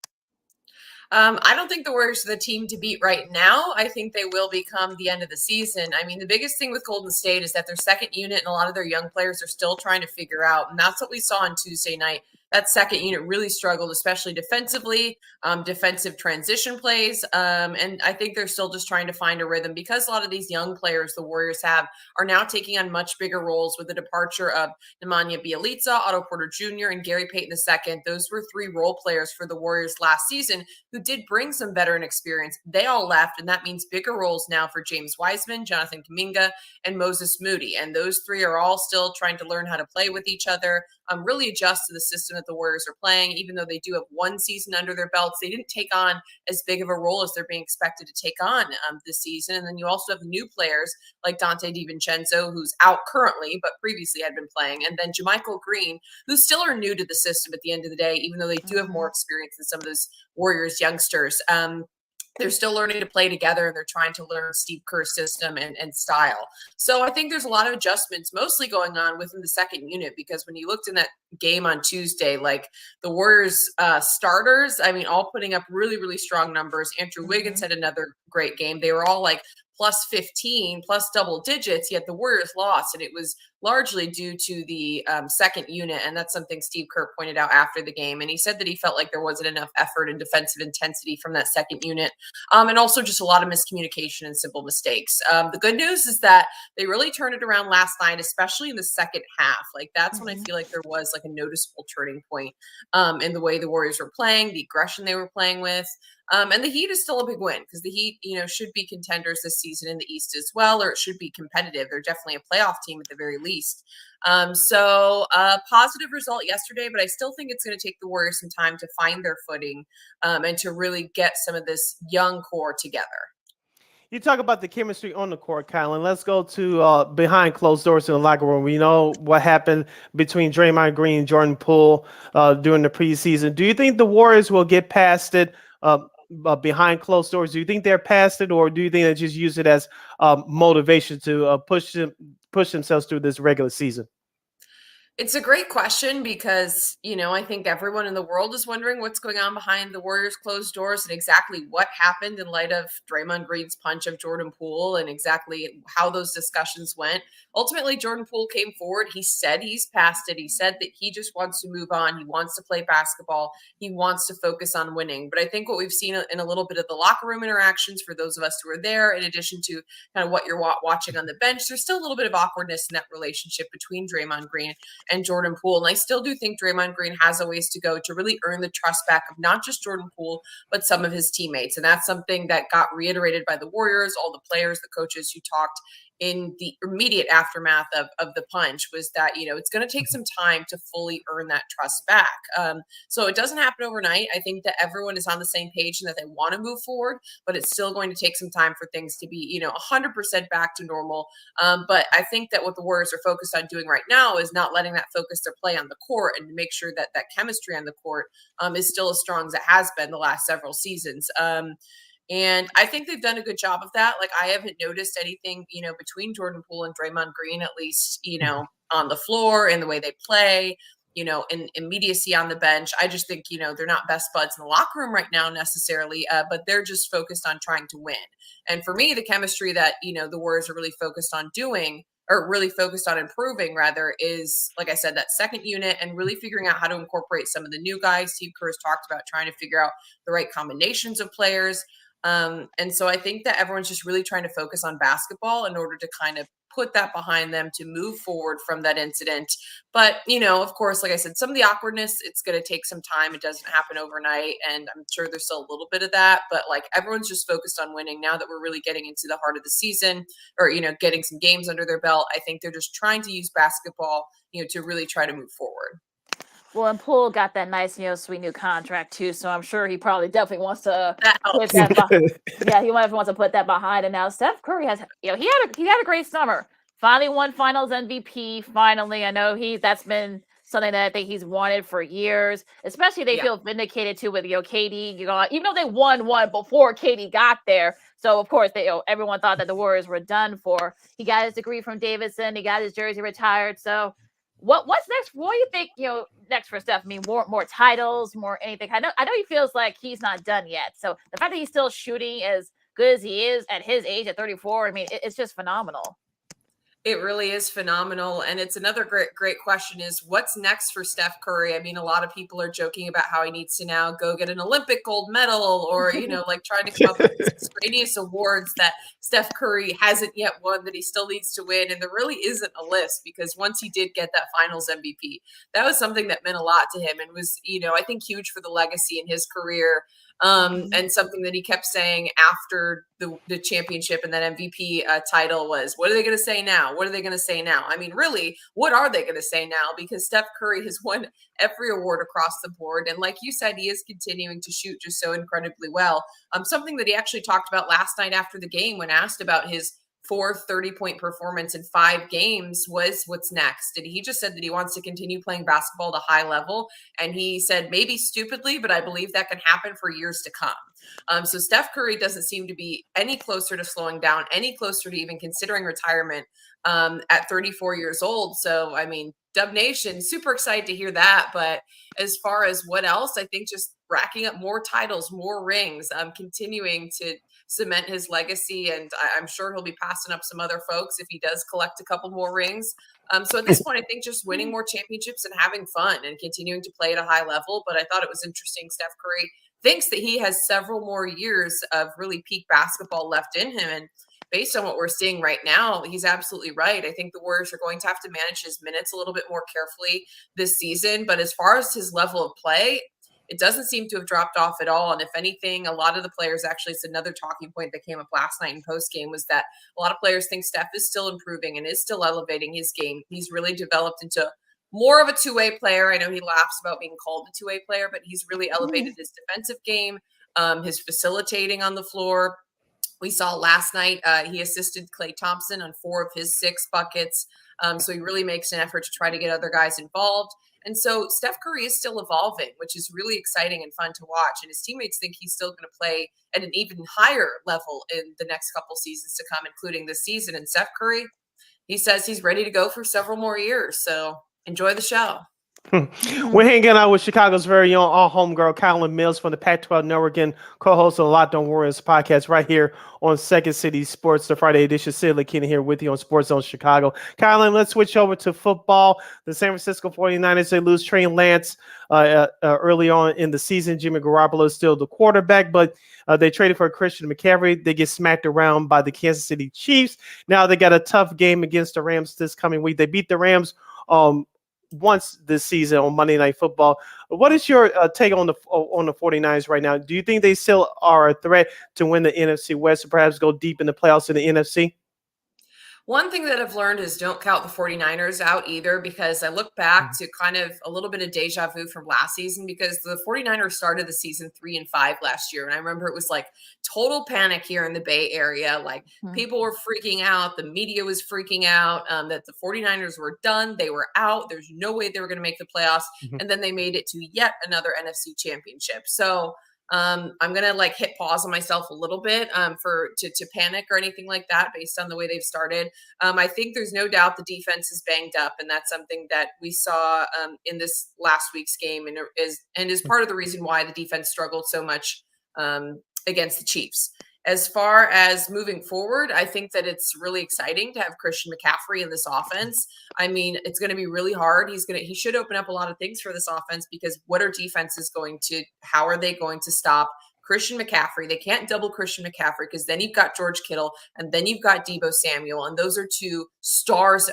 I don't think the Warriors are the team to beat right now. I think they will become the end of the season. I mean, the biggest thing with Golden State is that their second unit and a lot of their young players are still trying to figure out. And that's what we saw on Tuesday night. that second unit really struggled, especially defensively, defensive transition plays. And I think they're still just trying to find a rhythm because a lot of these young players the Warriors have are now taking on much bigger roles with the departure of Nemanja Bjelica, Otto Porter Jr., and Gary Payton II. Those were 3 role players for the Warriors last season who did bring some veteran experience. They all left, and that means bigger roles now for James Wiseman, Jonathan Kuminga, and Moses Moody. And those 3 are all still trying to learn how to play with each other, really adjust to the system that the Warriors are playing. Even though they do have 1 season under their belts, they didn't take on as big of a role as they're being expected to take on this season. And then you also have new players like Dante DiVincenzo, who's out currently, but previously had been playing. And then JaMychal Green, who still are new to the system at the end of the day, even though they do have more experience than some of those Warriors youngsters. They're still learning to play together, and they're trying to learn Steve Kerr's system and style. So I think there's a lot of adjustments mostly going on within the second unit, because when you looked in that game on Tuesday, like the Warriors starters, I mean, all putting up really, really strong numbers. Andrew Wiggins had another great game. They were all like plus 15, plus double digits, yet the Warriors lost. And it was largely due to the second unit. And that's something Steve Kerr pointed out after the game. And he said that he felt like there wasn't enough effort and defensive intensity from that second unit. And also just a lot of miscommunication and simple mistakes. The good news is that they really turned it around last night, especially in the second half. Like that's when I feel like there was like a noticeable turning point in the way the Warriors were playing, the aggression they were playing with. And the Heat is still a big win because the Heat, should be contenders this season in the East as well, or it should be competitive. They're definitely a playoff team at the very least. So a positive result yesterday, but I still think it's going to take the Warriors some time to find their footing and to really get some of this young core together. You talk about the chemistry on the court, Kylen. Let's go to behind closed doors in the locker room. We know what happened between Draymond Green and Jordan Poole during the preseason. Do you think the Warriors will get past it behind closed doors? Do you think they're past it, or do you think they just use it as motivation to push themselves through this regular season? It's a great question because, I think everyone in the world is wondering what's going on behind the Warriors' closed doors and exactly what happened in light of Draymond Green's punch of Jordan Poole and exactly how those discussions went. Ultimately, Jordan Poole came forward. He said he's past it. He said that he just wants to move on. He wants to play basketball. He wants to focus on winning. But I think what we've seen in a little bit of the locker room interactions for those of us who are there, in addition to kind of what you're watching on the bench, there's still a little bit of awkwardness in that relationship between Draymond Green and Jordan Poole. And I still do think Draymond Green has a ways to go to really earn the trust back of not just Jordan Poole, but some of his teammates. And that's something that got reiterated by the Warriors, all the players, the coaches who talked in the immediate aftermath of the punch, was that, it's going to take some time to fully earn that trust back. So it doesn't happen overnight. I think that everyone is on the same page and that they want to move forward, but it's still going to take some time for things to be, 100% back to normal. But I think that what the Warriors are focused on doing right now is not letting that focus their play on the court and to make sure that that chemistry on the court is still as strong as it has been the last several seasons. And I think they've done a good job of that. Like, I haven't noticed anything, between Jordan Poole and Draymond Green, at least, on the floor and the way they play, in immediacy on the bench. I just think, they're not best buds in the locker room right now necessarily, but they're just focused on trying to win. And for me, the chemistry that, the Warriors are really focused on doing, or really focused on improving rather, is, like I said, that second unit and really figuring out how to incorporate some of the new guys. Steve Kerr has talked about trying to figure out the right combinations of players. And so I think that everyone's just really trying to focus on basketball in order to kind of put that behind them to move forward from that incident. But, of course, like I said, some of the awkwardness, it's going to take some time. It doesn't happen overnight. And I'm sure there's still a little bit of that. But like, everyone's just focused on winning now that we're really getting into the heart of the season, or, getting some games under their belt. I think they're just trying to use basketball, to really try to move forward. Well, and Poole got that nice, sweet new contract too. So I'm sure he probably definitely wants to put that. Yeah, he wants to put that behind. And now Steph Curry has, he had a great summer. Finally won Finals MVP. Finally, I know that's been something that I think he's wanted for years. Especially they feel vindicated too with KD. Even though they won one before KD got there. So of course everyone thought that the Warriors were done for. He got his degree from Davidson. He got his jersey retired. So. What's next? What do you think, next for Steph? I mean, more titles, more anything. I know he feels like he's not done yet. So the fact that he's still shooting as good as he is at his age at 34, I mean, it's just phenomenal. It really is phenomenal. And it's another great question is what's next for Steph Curry? I mean, a lot of people are joking about how he needs to now go get an Olympic gold medal or, like trying to come up with these extraneous awards that Steph Curry hasn't yet won that he still needs to win. And there really isn't a list because once he did get that finals MVP, that was something that meant a lot to him and was, I think huge for the legacy in his career. And something that he kept saying after the championship and that MVP title was, what are they going to say now? What are they going to say now? I mean, really, what are they going to say now? Because Steph Curry has won every award across the board. And like you said, he is continuing to shoot just so incredibly well. Something that he actually talked about last night after the game when asked about his 30-point performance in 5 games was what's next. And he just said that he wants to continue playing basketball at a high level. And he said, maybe stupidly, but I believe that can happen for years to come. So Steph Curry doesn't seem to be any closer to slowing down, any closer to even considering retirement at 34 years old. So, I mean, Dub Nation, super excited to hear that. But as far as what else, I think just racking up more titles, more rings, continuing to cement his legacy. And I'm sure he'll be passing up some other folks if he does collect a couple more rings. So at this point, I think just winning more championships and having fun and continuing to play at a high level. But I thought it was interesting. Steph Curry thinks that he has several more years of really peak basketball left in him. And based on what we're seeing right now, he's absolutely right. I think the Warriors are going to have to manage his minutes a little bit more carefully this season. But as far as his level of play, it doesn't seem to have dropped off at all. And if anything, a lot of the players actually, it's another talking point that came up last night in post game was that a lot of players think Steph is still improving and is still elevating his game. He's really developed into more of a two-way player. I know he laughs about being called a two-way player, but he's really elevated his defensive game, his facilitating on the floor. We saw last night he assisted Klay Thompson on 4 of his 6 buckets. So he really makes an effort to try to get other guys involved. And so Steph Curry is still evolving, which is really exciting and fun to watch. And his teammates think he's still going to play at an even higher level in the next couple seasons to come, including this season. And Steph Curry, he says he's ready to go for several more years. So enjoy the show. We're hanging out with Chicago's very own all homegirl, Kylen Mills from the Pac-12 Network and co-host of the Locked On Warriors podcast right here on Second City Sports, the Friday edition. Sid Lakeena here with you on Sports Zone Chicago. Kylen, let's switch over to football. The San Francisco 49ers, they lose Trey Lance early on in the season. Jimmy Garoppolo is still the quarterback, but they traded for Christian McCaffrey. They get smacked around by the Kansas City Chiefs. Now they got a tough game against the Rams this coming week. They beat the Rams once this season on Monday Night Football. What is your take on the 49ers right now? Do you think they still are a threat to win the NFC West or perhaps go deep in the playoffs in the NFC? One thing that I've learned is don't count the 49ers out either, because I look back to kind of a little bit of deja vu from last season, because the 49ers started the season 3-5 last year. And I remember it was like total panic here in the Bay Area. Like people were freaking out. The media was freaking out that the 49ers were done. They were out. There's no way they were going to make the playoffs. And then they made it to yet another NFC championship. So I'm going to hit pause on myself a little bit to panic or anything like that based on the way they've started. I think there's no doubt the defense is banged up, and that's something that we saw in this last week's game and is part of the reason why the defense struggled so much against the Chiefs. As far as moving forward, I think that it's really exciting to have Christian McCaffrey in this offense. I mean, it's going to be really hard. He should open up a lot of things for this offense, because what are defenses how are they going to stop Christian McCaffrey? They can't double Christian McCaffrey, because then you've got George Kittle and then you've got Deebo Samuel. And those are 3 stars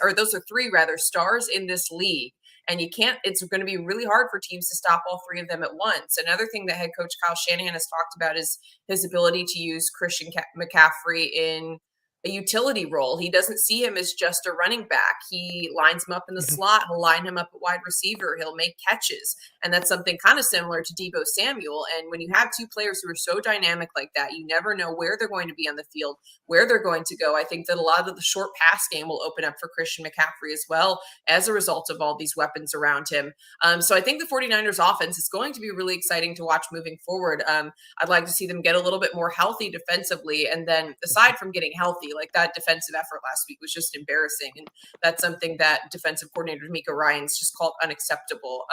in this league. And it's going to be really hard for teams to stop all 3 of them at once. Another thing that head coach Kyle Shanahan has talked about is his ability to use Christian McCaffrey in a utility role. He doesn't see him as just a running back. He lines him up in the slot. He'll line him up at wide receiver. He'll make catches. And that's something kind of similar to Deebo Samuel. And when you have 2 players who are so dynamic like that, you never know where they're going to be on the field, where they're going to go. I think that a lot of the short pass game will open up for Christian McCaffrey as well as a result of all these weapons around him. So I think the 49ers offense is going to be really exciting to watch moving forward. I'd like to see them get a little bit more healthy defensively. And then aside from getting healthy, that defensive effort last week was just embarrassing. And that's something that defensive coordinator Manika Ryan's just called unacceptable.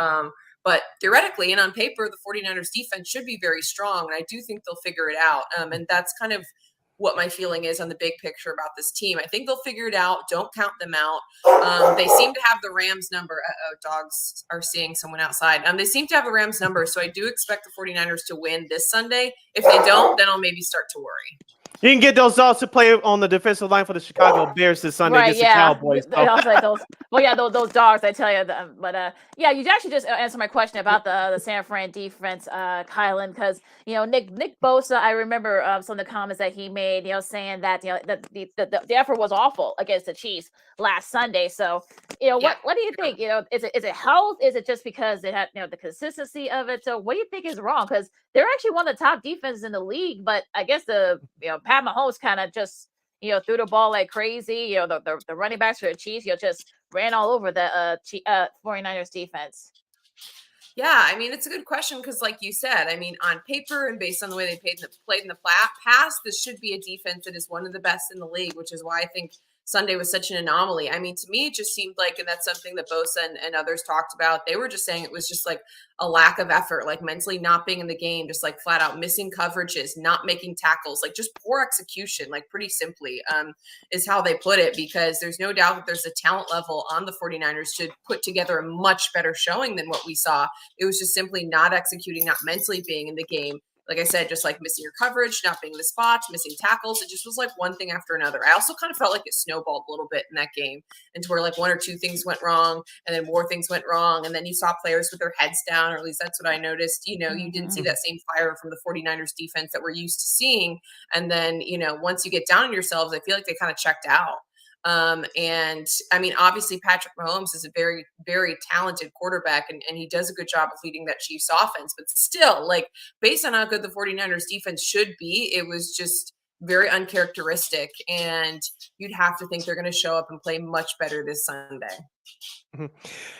But theoretically and on paper, the 49ers defense should be very strong. And I do think they'll figure it out. And that's kind of what my feeling is on the big picture about this team. I think they'll figure it out. Don't count them out. They seem to have the Rams number. Dogs are seeing someone outside. They seem to have the Rams number, so I do expect the 49ers to win this Sunday. If they don't, then I'll maybe start to worry. You can get those dogs to play on the defensive line for the Chicago Bears this Sunday against the Cowboys. Those dogs, I tell you. But you actually just answered my question about the San Fran defense, Kylen, because Nick Bosa. I remember some of the comments that he made, saying that the effort was awful against the Chiefs last Sunday. So what do you think? Is it health? Is it just because they had the consistency of it? So what do you think is wrong? Because they're actually one of the top defenses in the league, but I guess Pat Mahomes kind of just threw the ball like crazy. The running backs for the Chiefs just ran all over the 49ers defense. Yeah, I mean, it's a good question because, like you said, I mean, on paper and based on the way they played in the past, this should be a defense that is one of the best in the league, which is why I think Sunday was such an anomaly. I mean, to me, it just seemed like, and that's something that Bosa and others talked about, they were just saying it was just like a lack of effort, like mentally not being in the game, just like flat out missing coverages, not making tackles, like just poor execution, like pretty simply is how they put it, because there's no doubt that there's a talent level on the 49ers to put together a much better showing than what we saw. It was just simply not executing, not mentally being in the game. Like I said, just like missing your coverage, not being in the spots, missing tackles. It just was like one thing after another. I also kind of felt like it snowballed a little bit in that game, into where like one or two things went wrong and then more things went wrong. And then you saw players with their heads down, or at least that's what I noticed. You didn't see that same fire from the 49ers defense that we're used to seeing. And then, once you get down on yourselves, I feel like they kind of checked out. And I mean, obviously Patrick Mahomes is a very, very talented quarterback, and he does a good job of leading that Chiefs offense, but still, like, based on how good the 49ers defense should be, it was just very uncharacteristic, and you'd have to think they're going to show up and play much better this Sunday.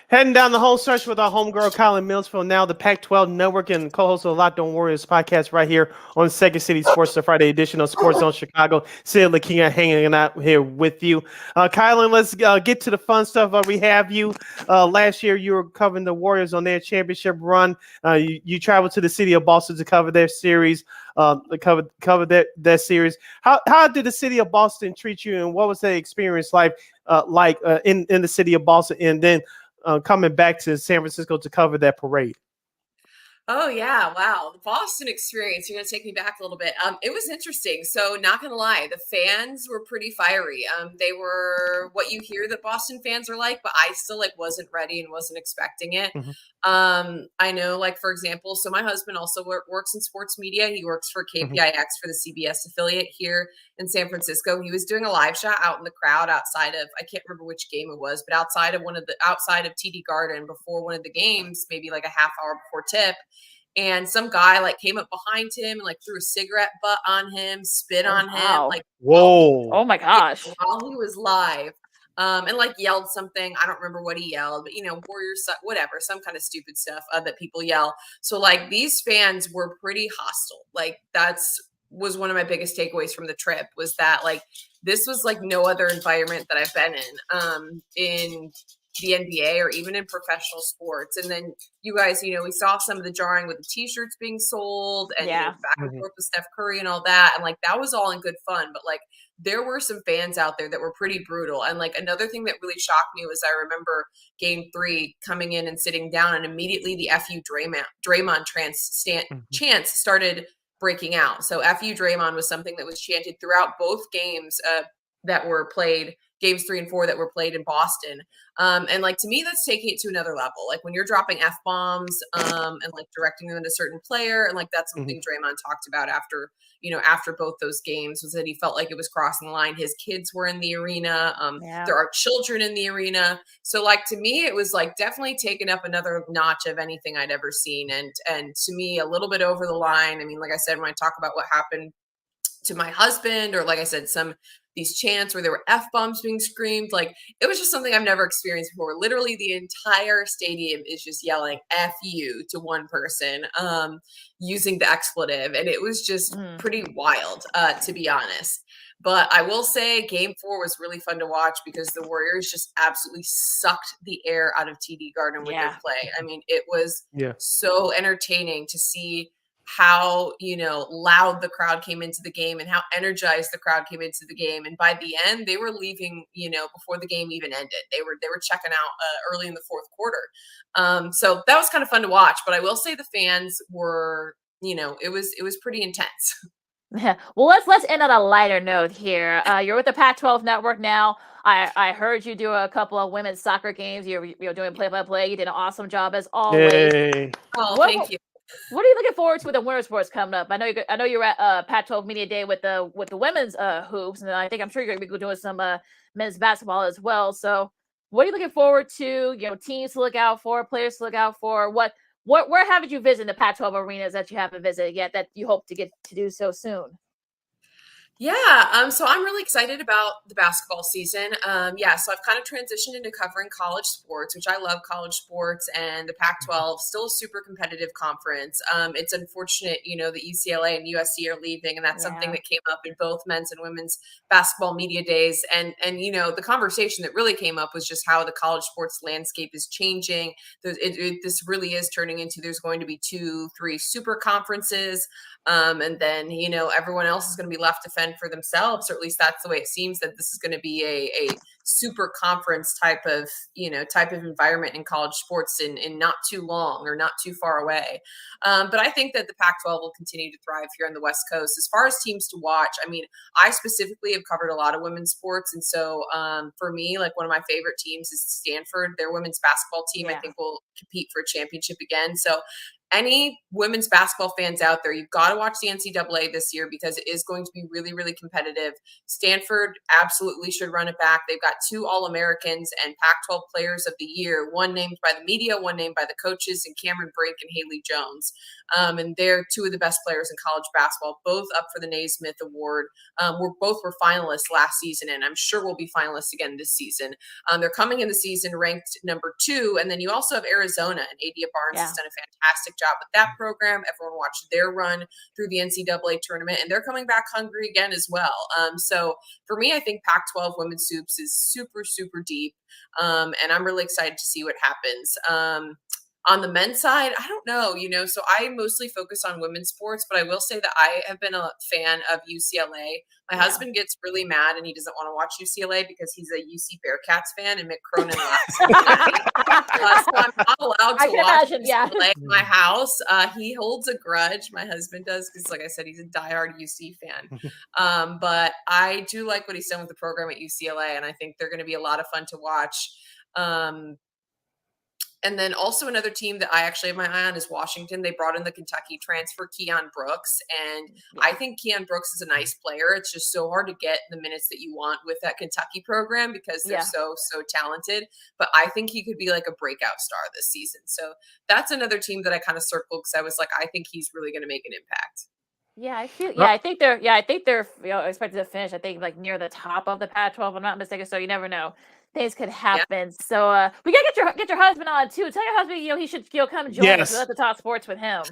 Heading down the home stretch with our homegirl Kylen Mills from now the Pac-12 Network and co-host of the Locked On Warriors podcast right here on Second City Sports, the Friday edition of Sports Zone Chicago. Sid, Lakeena hanging out here with you. Kylen, let's get to the fun stuff. We have you. Last year, you were covering the Warriors on their championship run. You traveled to the city of Boston to cover their series. Cover that series. How did the city of Boston treat you, and what was that experience like in the city of Boston, and then coming back to San Francisco to cover that parade? Oh, yeah. Wow. The Boston experience. You're going to take me back a little bit. It was interesting. So not going to lie, the fans were pretty fiery. They were what you hear that Boston fans are like, but I still wasn't ready and wasn't expecting it. Mm-hmm. I know, for example, so my husband also works in sports media. He works for KPIX for the CBS affiliate here in San Francisco. He was doing a live shot out in the crowd outside of, I can't remember which game it was, but outside of TD Garden before one of the games, maybe like a half hour before tip. And some guy came up behind him and threw a cigarette butt on him, spit on him. Whoa. Oh my gosh. While he was live. And yelled something. I don't remember what he yelled, but Warriors, whatever, some kind of stupid stuff that people yell. So these fans were pretty hostile. Was one of my biggest takeaways from the trip, was that this was no other environment that I've been in the NBA or even in professional sports. And then you guys, we saw some of the jarring with the t-shirts being sold and back and forth with Steph Curry and all that. And that was all in good fun, but there were some fans out there that were pretty brutal. And another thing that really shocked me was I remember Game 3 coming in and sitting down, and immediately the FU Draymond chants started breaking out. So FU Draymond was something that was chanted throughout both games that were played, games 3 and 4 that were played in Boston. And to me, that's taking it to another level. When you're dropping F-bombs and directing them at a certain player. And that's something Draymond talked about after both those games, was that he felt like it was crossing the line. His kids were in the arena. There are children in the arena. So to me, it was definitely taken up another notch of anything I'd ever seen. And to me, a little bit over the line. I mean, like I said, when I talk about what happened to my husband, or I said, these chants where there were F-bombs being screamed, it was just something I've never experienced before. Literally the entire stadium is just yelling F you to one person, using the expletive. And it was just pretty wild, to be honest. But I will say Game 4 was really fun to watch, because the Warriors just absolutely sucked the air out of TD Garden with their play. I mean, it was so entertaining to see how, loud the crowd came into the game and how energized the crowd came into the game. And by the end, they were leaving, before the game even ended. They were checking out early in the fourth quarter. So that was kind of fun to watch. But I will say the fans were, it was pretty intense. Yeah. Well, let's end on a lighter note here. You're with the Pac-12 network now. I heard you do a couple of women's soccer games. You're doing play-by-play. You did an awesome job as always. Yay. Oh, thank you. What are you looking forward to with the winter sports coming up? I know you're at Pac-12 Media Day with the women's hoops, and I'm sure you're going to be doing some men's basketball as well. So, what are you looking forward to? Teams to look out for, players to look out for. Where haven't you visited the Pac-12 arenas that you haven't visited yet that you hope to get to do so soon? Yeah, so I'm really excited about the basketball season. So I've kind of transitioned into covering college sports, which I love college sports, and the Pac-12 still a super competitive conference. It's unfortunate, that UCLA and USC are leaving, and that's something that came up in both men's and women's basketball media days. And the conversation that really came up was just how the college sports landscape is changing. This really is turning into there's going to be 2-3 super conferences. And then, everyone else is going to be left to fend for themselves, or at least that's the way it seems, that this is going to be a super conference type of environment in college sports in not too long or not too far away. But I think that the Pac-12 will continue to thrive here on the West Coast. As far as teams to watch, I specifically have covered a lot of women's sports. And so for me, like one of my favorite teams is Stanford. Their women's basketball team, I think, will compete for a championship again. So any women's basketball fans out there, you've got to watch the NCAA this year because it is going to be really, really competitive. Stanford absolutely should run it back. They've got 2 All-Americans and Pac-12 Players of the Year, one named by the media, one named by the coaches, and Cameron Brink and Haley Jones. And they're 2 of the best players in college basketball, both up for the Naismith Award. Both were finalists last season, and I'm sure we'll be finalists again this season. They're coming in the season ranked number 2, and then you also have Arizona, and Adia Barnes has done a fantastic job with that program. Everyone watched their run through the NCAA tournament, and they're coming back hungry again as well. So for me, I think Pac-12 women's hoops is super, super deep, and I'm really excited to see what happens. On the men's side, I don't know, so I mostly focus on women's sports, but I will say that I have been a fan of UCLA. My husband gets really mad and he doesn't want to watch UCLA because he's a UC Bearcats fan and Mick Cronin laughs. So I'm not allowed to watch UCLA in my house. He holds a grudge. My husband does because, like I said, he's a diehard UC fan. But I do like what he's done with the program at UCLA, and I think they're going to be a lot of fun to watch. And then also another team that I actually have my eye on is Washington. They brought in the Kentucky transfer, Keon Brooks. And I think Keon Brooks is a nice player. It's just so hard to get the minutes that you want with that Kentucky program because they're so talented. But I think he could be like a breakout star this season. So that's another team that I kind of circled because I was like, I think he's really going to make an impact. I think they're expected to finish, I think, like near the top of the Pac-12, if I'm not mistaken. So you never know. Things could happen. So we gotta get your husband on too. Tell your husband, he should come join us. We'll have to talk sports with him.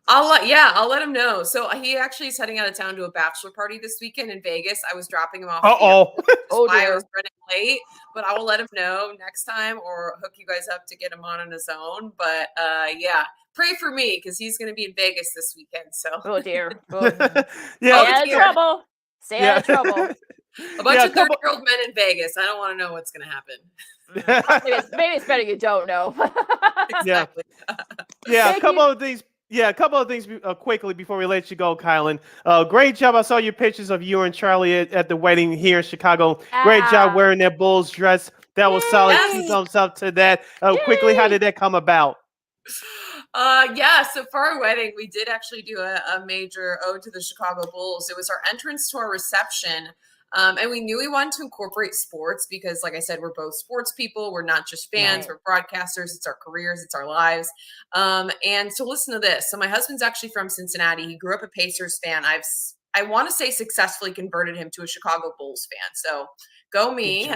I'll let him know. So he actually is heading out of town to a bachelor party this weekend in Vegas. I was dropping him off. I was running late, but I will let him know next time or hook you guys up to get him on his own. But pray for me because he's going to be in Vegas this weekend. So Stay out of trouble. Stay out of trouble. A bunch of 30-year-old men in Vegas. I don't want to know what's going to happen. maybe it's better you don't know. Exactly. A couple of things quickly before we let you go, Kylen. Great job. I saw your pictures of you and Charlie at the wedding here in Chicago. Great job wearing that Bulls dress. That was solid. 2 thumbs up to that. Quickly, how did that come about? So for our wedding, we did actually do a major ode to the Chicago Bulls. It was our entrance to our reception. And we knew we wanted to incorporate sports because, like I said, we're both sports people. We're not just fans. We're broadcasters. It's our careers. It's our lives. And so listen to this. So my husband's actually from Cincinnati. He grew up a Pacers fan. I want to say successfully converted him to a Chicago Bulls fan. So go me.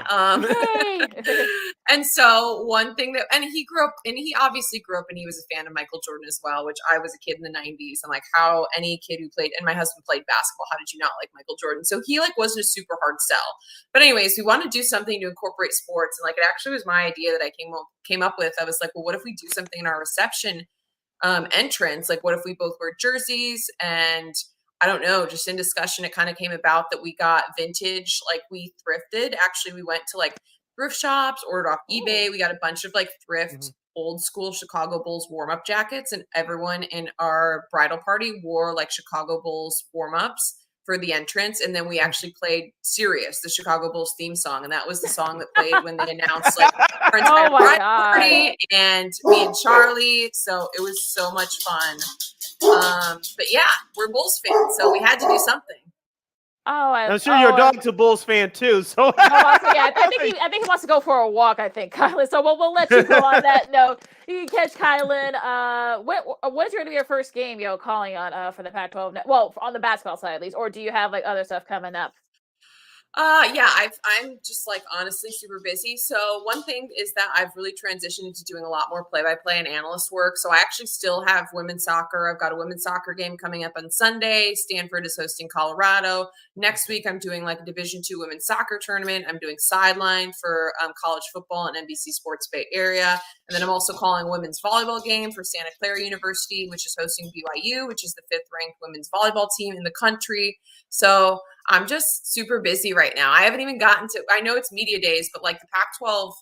And so one thing and he obviously grew up and he was a fan of Michael Jordan as well, which I was a kid in the 90s. And like how any kid who played, and my husband played basketball, how did you not like Michael Jordan? So he wasn't a super hard sell. But anyways, we wanted to do something to incorporate sports. And it actually was my idea that I came up with. I was like, well, what if we do something in our reception entrance. Like, what if we both wear jerseys? And I don't know, just in discussion, it kind of came about that we got vintage, like we thrifted. Actually, we went to like thrift shops, ordered off eBay. We got a bunch of like thrift old school Chicago Bulls warm-up jackets, and everyone in our bridal party wore like Chicago Bulls warm-ups for the entrance. And then we actually played Sirius, the Chicago Bulls theme song. And that was the song that played when they announced like our entire bridal party and me and Charlie. So it was so much fun. But yeah, we're Bulls fans, so we had to do something. I'm sure your dog's a Bulls fan too. So I think he wants to go for a walk. I think, Kylen. So we'll let you go on that note. You can catch Kylen. When's going to be your first game? Calling on for the Pac-12. Well, on the basketball side at least, or do you have like other stuff coming up? Yeah, I'm just like honestly super busy. So one thing is that I've really transitioned into doing a lot more play-by-play and analyst work. So I actually still have women's soccer. I've got a women's soccer game coming up on Sunday. Stanford is hosting Colorado. Next week, I'm doing like a Division II women's soccer tournament. I'm doing sideline for college football and NBC Sports Bay Area. And then I'm also calling a women's volleyball game for Santa Clara University, which is hosting BYU, which is the 5th ranked women's volleyball team in the country. So I'm just super busy right now. I haven't even gotten to, I know it's media days, but like the Pac-12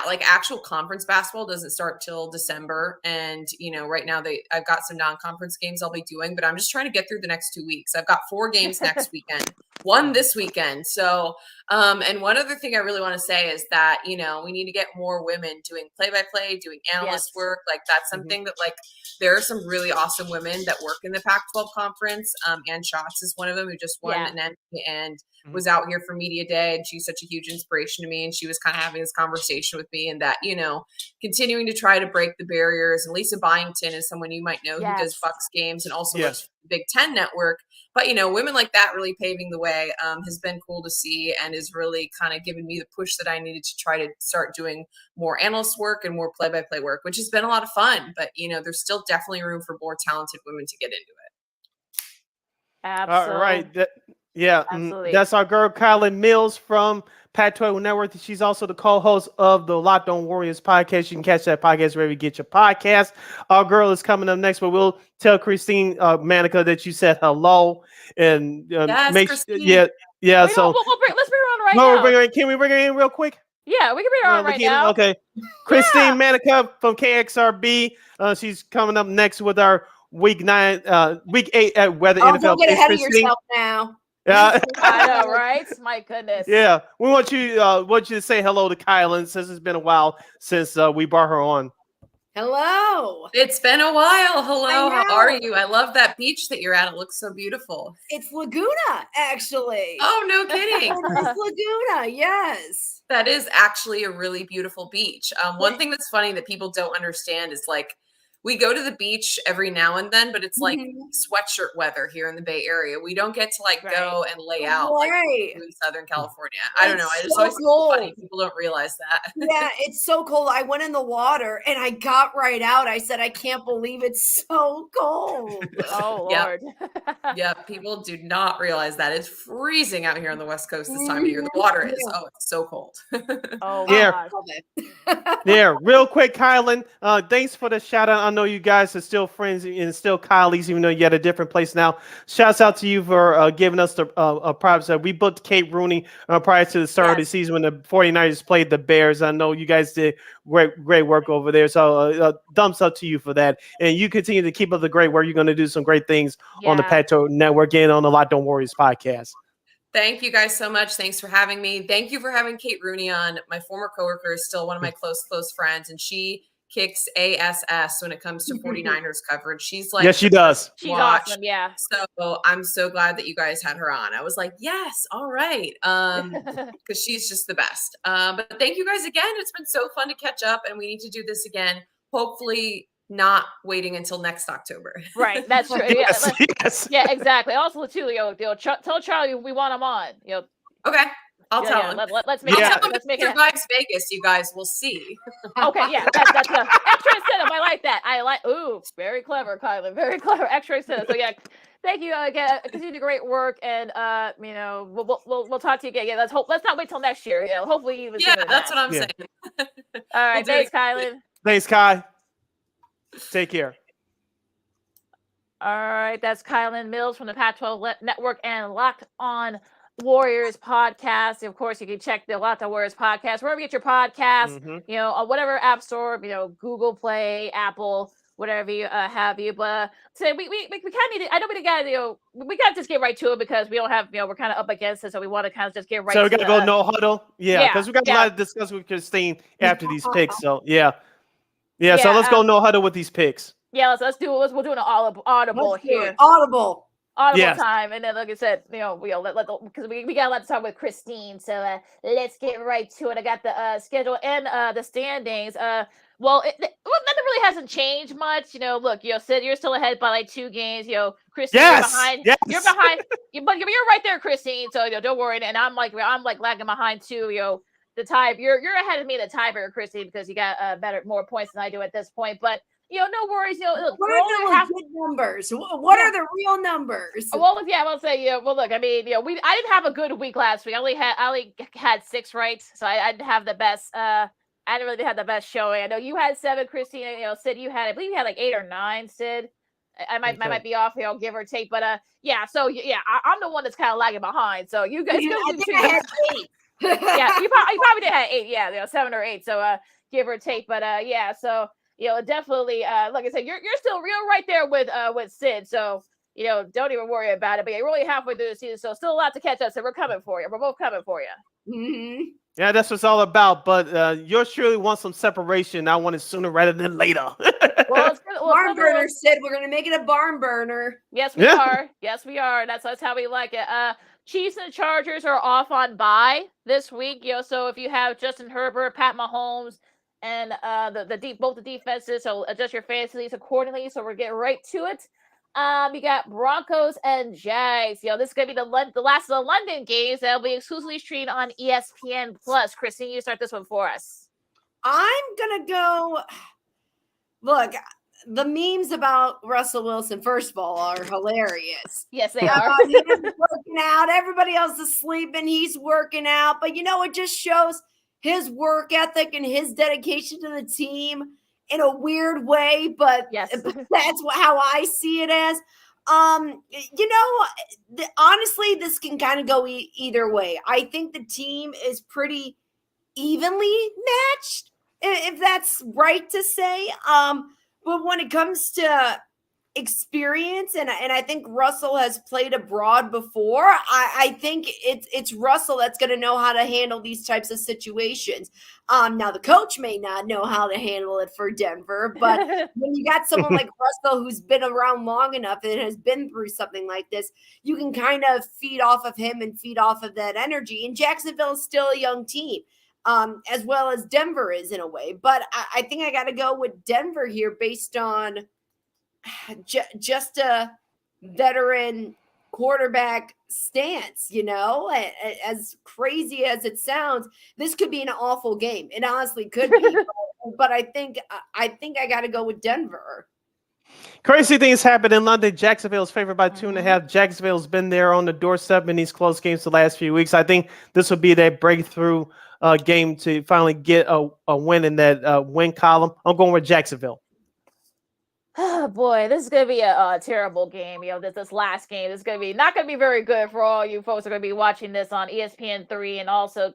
like actual conference basketball doesn't start till December. And, right now I've got some non-conference games I'll be doing, but I'm just trying to get through the next 2 weeks. I've got 4 games next weekend, 1 this weekend. So, and one other thing I really want to say is that, we need to get more women doing play-by-play, doing analyst work. Like that's something that like, there are some really awesome women that work in the Pac-12 conference. Ann Schatz is one of them who just won an Emmy and was out here for media day. And she's such a huge inspiration to me. And she was kind of having this conversation with me and that, continuing to try to break the barriers. And Lisa Byington is someone you might know who does Bucks games and also works for the Big Ten Network. But, women like that really paving the way has been cool to see and is really kind of given me the push that I needed to try to start doing more analyst work and more play-by-play work, which has been a lot of fun. But, there's still definitely room for more talented women to get into it. Absolutely. All right. Absolutely. That's our girl, Kylen Mills from Pac-12 Network. She's also the co-host of the Locked On Warriors podcast. You can catch that podcast wherever you get your podcast. Our girl is coming up next, but we'll tell Christine Manika that you said hello and make sure. Yeah. Wait, so let's bring her on right now. Can we bring her in real quick? Yeah, we can bring her on right now. Okay. Christine Manika from KXRB. She's coming up next with our week 8 at Weather NFL. Don't get ahead of yourself now. Yeah, I know, right? My goodness. Yeah, we want you to say hello to Kylen since it's been a while since we brought her on. Hello. It's been a while. Hello, how are you? I love that beach that you're at. It looks so beautiful. It's Laguna, actually. Oh, no kidding. It's Laguna, yes. That is actually a really beautiful beach. One thing that's funny that people don't understand is like we go to the beach every now and then, but it's like sweatshirt weather here in the Bay Area. We don't get to like go and lay out like in Southern California. I don't know. I just always think it's funny. People don't realize that. Yeah, it's so cold. I went in the water and I got right out. I said, I can't believe it's so cold. Oh, Lord. Yeah, people do not realize that. It's freezing out here on the West Coast this time of year. The water is. Oh, it's so cold. Oh, yeah. Yeah, real quick, Kylen, thanks for the shout out. I know you guys are still friends and still colleagues, even though you're at a different place now. Shouts out to you for giving us the props. We booked Kate Rooney prior to the start of the season when the 49ers played the Bears. I know you guys did great work over there. So thumbs up to you for that. And you continue to keep up the great work. You're going to do some great things on the Pac-12 Network and on the Locked On Warriors podcast. Thank you guys so much. Thanks for having me. Thank you for having Kate Rooney on. My former coworker is still one of my close friends, and she kicks ass when it comes to 49ers coverage. She's like, yes, she does. She's awesome. Yeah. So I'm so glad that you guys had her on. I was like, yes, all right. Because she's just the best. But thank you guys again. It's been so fun to catch up, and we need to do this again. Hopefully not waiting until next October. Right. That's true. Yes. Yeah, exactly. Also, too, tell Charlie we want him on. Okay. I'll tell him. Let's make it. Let's make it. Survives Vegas, you guys will see. Okay, yeah, that's extra incentive. I like that. Ooh, very clever, Kylen. Very clever. Extra incentive. So yeah, thank you again. Continue the great work, and we'll talk to you again. Yeah, let's not wait till next year. Yeah, hopefully even. Yeah, that's what I'm saying. All right, thanks, Kylen. Thanks, Kai. Take care. All right, that's Kylen Mills from the Pac-12 Network and Locked On Warriors podcast. Of course, you can check the Locked On Warriors podcast wherever you get your podcasts. Mm-hmm. On whatever app store, Google Play, Apple, whatever you have you. But so we kind of need to, I know we got we got to just get right to it because we don't have we're kind of up against it, so we want to kind of just get right. So we got to go no huddle, because we got a lot to discuss with Christine after these picks. So yeah. So let's go no huddle with these picks. Yeah, let's do it. We're doing an audible here. Audible Time, and then like I said, because we got a lot to talk with Christine. So let's get right to it. I got the schedule and the standings. Well, nothing really hasn't changed much. Look, Sid, you're still ahead by like 2 games. Christine, you're behind. Yes. You're behind. But you're right there, Christine. So don't worry. And I'm lagging behind too. The tie. You're ahead of me in the tiebreaker, Christine, because you got more points than I do at this point. But no worries. Look, what are the legit numbers? What are the real numbers? Well, I'll say, well, look, I mean, I didn't have a good week last week. I only had 6 right, so I didn't have the best. I didn't really have the best showing. I know you had 7, Christine. Sid, I believe you had like 8 or 9. Sid, I might be off, give or take, but So I'm the one that's kind of lagging behind. So you guys, I think I had 8. Yeah, you probably did have 8. Yeah, 7 or 8. So give or take, but So. Definitely, like I said, you're still real right there with Sid. So, don't even worry about it. But you're really halfway through the season, so still a lot to catch up. So we're coming for you. We're both coming for you. Mm-hmm. Yeah, that's what it's all about. But you surely want some separation. I want it sooner rather than later. Barn burner, Sid. We're gonna make it a barn burner. Yes, we are. Yes, we are. That's how we like it. Chiefs and Chargers are off on bye this week. So if you have Justin Herbert, Pat Mahomes, and both the defenses, so adjust your fantasies accordingly. So we're getting right to it. You got Broncos and Jags. This is gonna be the last of the London games that'll be exclusively streamed on ESPN Plus. Christine, you start this one for us. I'm gonna go. Look, the memes about Russell Wilson, first of all, are hilarious. Yes, they are. He's working out. Everybody else is sleeping. He's working out, but it just shows his work ethic and his dedication to the team in a weird way, but yes, that's how I see it as. Honestly, this can kind of go either way. I think the team is pretty evenly matched, if that's right to say. But when it comes to experience, and I think Russell has played abroad before, I think it's Russell that's going to know how to handle these types of situations. Now the coach may not know how to handle it for Denver, but when you got someone like Russell who's been around long enough and has been through something like this, you can kind of feed off of him and feed off of that energy. And Jacksonville is still a young team, as well as Denver is in a way. But I think I got to go with Denver here based on just a veteran quarterback stance, as crazy as it sounds. This could be an awful game. It honestly could be, but I think I got to go with Denver. Crazy things happen in London. Jacksonville's favored by 2.5. Jacksonville's been there on the doorstep in these close games the last few weeks. I think this will be that breakthrough game to finally get a win in that win column. I'm going with Jacksonville. Oh boy, this is gonna be a terrible game. This last game is gonna be not gonna be very good for all you folks who are gonna be watching this on ESPN 3 and also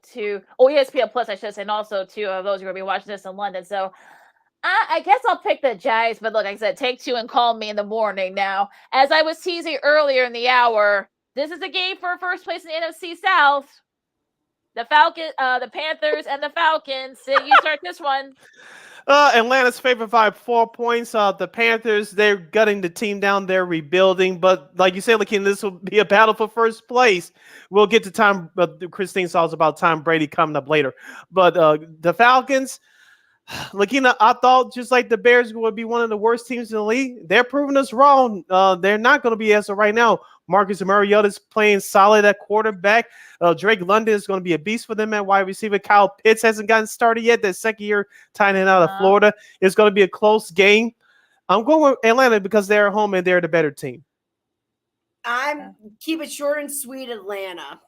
ESPN Plus, I should say, and also those who are gonna be watching this in London. So I guess I'll pick the Jags, but look, like I said, take 2 and call me in the morning. Now, as I was teasing earlier in the hour, this is a game for first place in the NFC South. The Panthers and the Falcons. Sid, you start this one. Atlanta's favored by 4 points. The Panthers, they're gutting the team down. They're rebuilding. But like you said, Lakeena, this will be a battle for first place. We'll get to time. Christine talks about Tom Brady coming up later. But the Falcons, Lakeena, I thought just like the Bears would be one of the worst teams in the league. They're proving us wrong. They're not going to be as of right now. Marcus Mariota's playing solid at quarterback. Drake London is going to be a beast for them at wide receiver. Kyle Pitts hasn't gotten started yet. That second year tight end out of Florida. It's going to be a close game. I'm going with Atlanta because they're at home and they're the better team. I'm keep it short and sweet, Atlanta.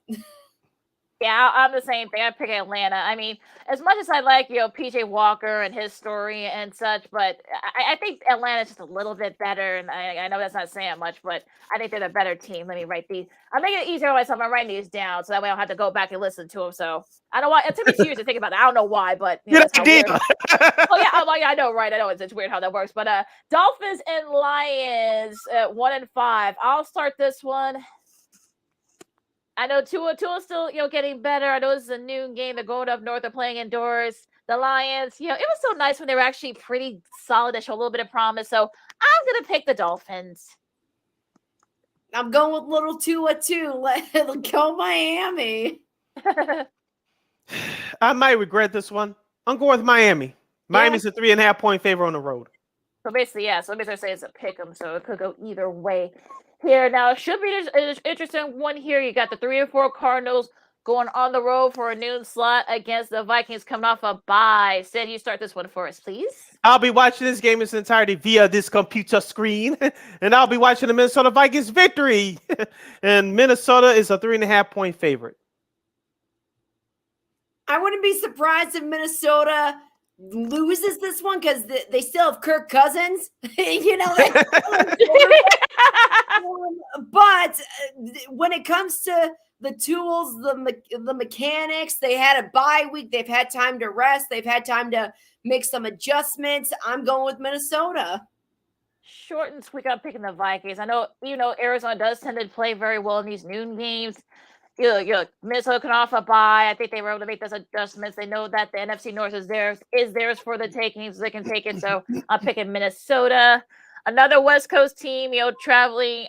Yeah, I'm the same thing. I pick Atlanta. I mean, as much as I like, PJ Walker and his story and such, but I think Atlanta's just a little bit better. And I know that's not saying much, but I think they're the better team. Let me write these. I'm making it easier on myself. I'm writing these down so that way I don't have to go back and listen to them. So I don't want it took me 2 years to think about that. I don't know why, but that's how weird. Oh yeah, I know, right? I know it's weird how that works. But Dolphins and Lions at 1-5. I'll start this one. I know Tua's still, getting better. I know this is a noon game. They're going up north. They're playing indoors. The Lions, it was so nice when they were actually pretty solid. They show a little bit of promise. So I'm going to pick the Dolphins. I'm going with little Tua too. Let's go Miami. I might regret this one. I'm going with Miami. Miami's a 3.5-point favorite on the road. So basically, so let me say it's a pick 'em. So it could go either way. Here now should be an interesting one here. You got the 3-4 Cardinals going on the road for a noon slot against the Vikings coming off a bye. Sid, you start this one for us, please. I'll be watching this game in its entirety via this computer screen, and I'll be watching the Minnesota Vikings victory. And Minnesota is a 3.5-point favorite. I wouldn't be surprised if Minnesota loses this one because they still have Kirk Cousins, but when it comes to the tools, the mechanics, they had a bye week. They've had time to rest. They've had time to make some adjustments. I'm going with Minnesota. Short and sweet. I'm picking the Vikings. I know, Arizona does tend to play very well in these noon games. Minnesota can off a bye. I think they were able to make those adjustments. They know that the NFC North is theirs for the taking, so they can take it. So I'm picking Minnesota. Another West Coast team, traveling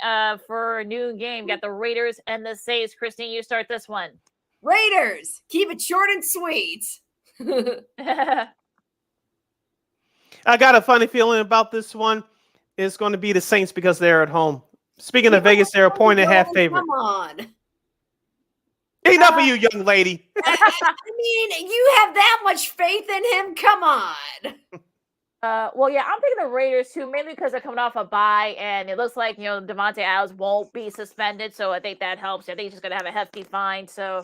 for a noon game. Got the Raiders and the Saints. Christine, you start this one. Raiders. Keep it short and sweet. I got a funny feeling about this one. It's going to be the Saints because they're at home. Speaking of Vegas, they're a 1.5 favorite. Come on. Enough of you, young lady. I mean, you have that much faith in him. Come on. I'm picking the Raiders too, mainly because they're coming off a bye, and it looks like Devontae Adams won't be suspended, so I think that helps. I think he's just gonna have a hefty fine, so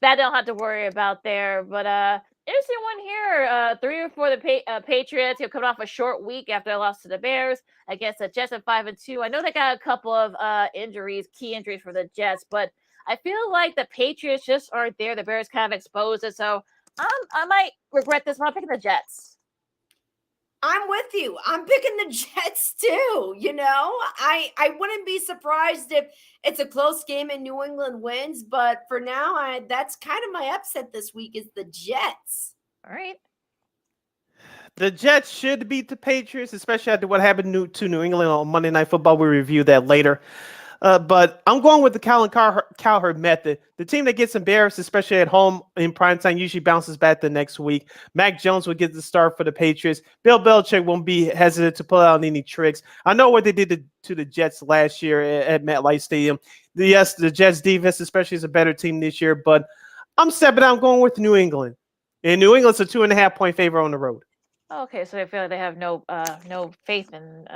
that I don't have to worry about there. But interesting one here. 3-4 the Patriots. Coming off a short week after they lost to the Bears against the Jets at 5-2. I know they got a couple of key injuries for the Jets, but I feel like the Patriots just aren't there. The Bears kind of exposed it. So I might regret this one. I'm picking the Jets. I'm with you. I'm picking the Jets too. I wouldn't be surprised if it's a close game and New England wins. But for now, that's kind of my upset this week is the Jets. All right. The Jets should beat the Patriots, especially after what happened to New England on Monday Night Football. We'll review that later. But I'm going with the Cowherd method. The team that gets embarrassed, especially at home in primetime, usually bounces back the next week. Mac Jones will get the start for the Patriots. Bill Belichick won't be hesitant to pull out any tricks. I know what they did to the Jets last year at MetLife Stadium. Yes, the Jets defense especially is a better team this year, but I'm going with New England. And New England's a 2.5-point favorite on the road. Okay, so I feel like they have no faith in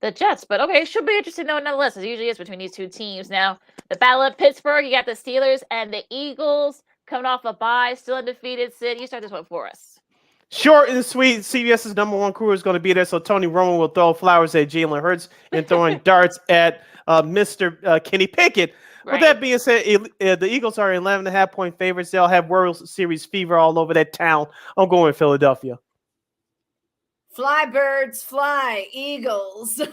the Jets, but okay, should be interesting though nonetheless. It usually is between these two teams. Now, the Battle of Pittsburgh, you got the Steelers and the Eagles coming off a bye, still undefeated. Sid, you start this one for us. Short and sweet. CBS's number one crew is going to be there, so Tony Romo will throw flowers at Jalen Hurts and throwing darts at Mr. Kenny Pickett. Right. With that being said, the Eagles are 11.5-point favorites. They'll have World Series fever all over that town. I'm going with Philadelphia. Fly, birds, fly, Eagles. All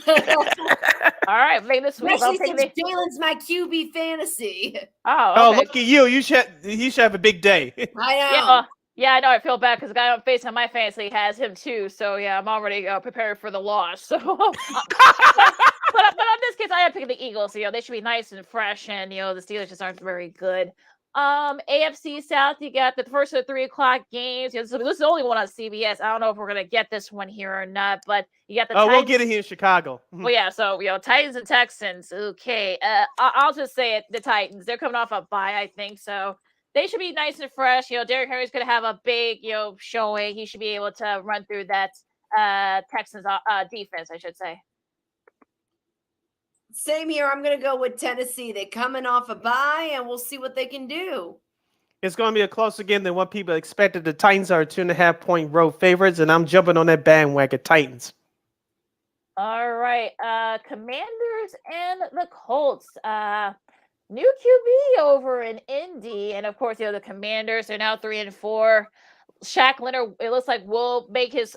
right, make this week. Especially since Jalen's my QB fantasy. Oh, look at you. He should have a big day. I know. Yeah, I know. I feel bad because the guy I'm facing on my fantasy has him too. So, yeah, I'm already prepared for the loss. So, but in this case, I am picking the Eagles. So, they should be nice and fresh. And, the Steelers just aren't very good. AFC South, you got the first of the 3:00 games. This is the only one on CBS. I don't know if we're gonna get this one here or not, but you got the Titans. We'll get it here in Chicago. Well, yeah, so Titans and Texans. Okay. I'll just say it, the Titans. They're coming off a bye, I think. So they should be nice and fresh. Derrick Henry's gonna have a big, showing. He should be able to run through that Texans defense, I should say. Same here. I'm going to go with Tennessee. They're coming off a bye, and we'll see what they can do. It's going to be a closer game than what people expected. The Titans are 2.5-point road favorites, and I'm jumping on that bandwagon. Titans. All right. Commanders and the Colts. New QB over in Indy, and of course, the Commanders are now 3-4. Shaq Leonard, it looks like, will make his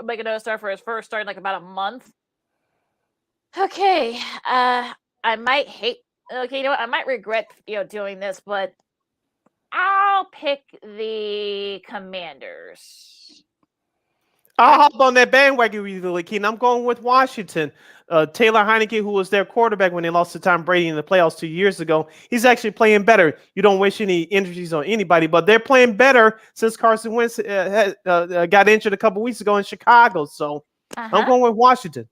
make another start for his first start in like about a month. Okay, I might hate. Okay, you know what? I might regret doing this, but I'll pick the Commanders. I'll hop on that bandwagon with you, Lakeena. I'm going with Washington. Taylor Heineke, who was their quarterback when they lost to Tom Brady in the playoffs 2 years ago, he's actually playing better. You don't wish any injuries on anybody, but they're playing better since Carson Wentz got injured a couple weeks ago in Chicago. So I'm going with Washington.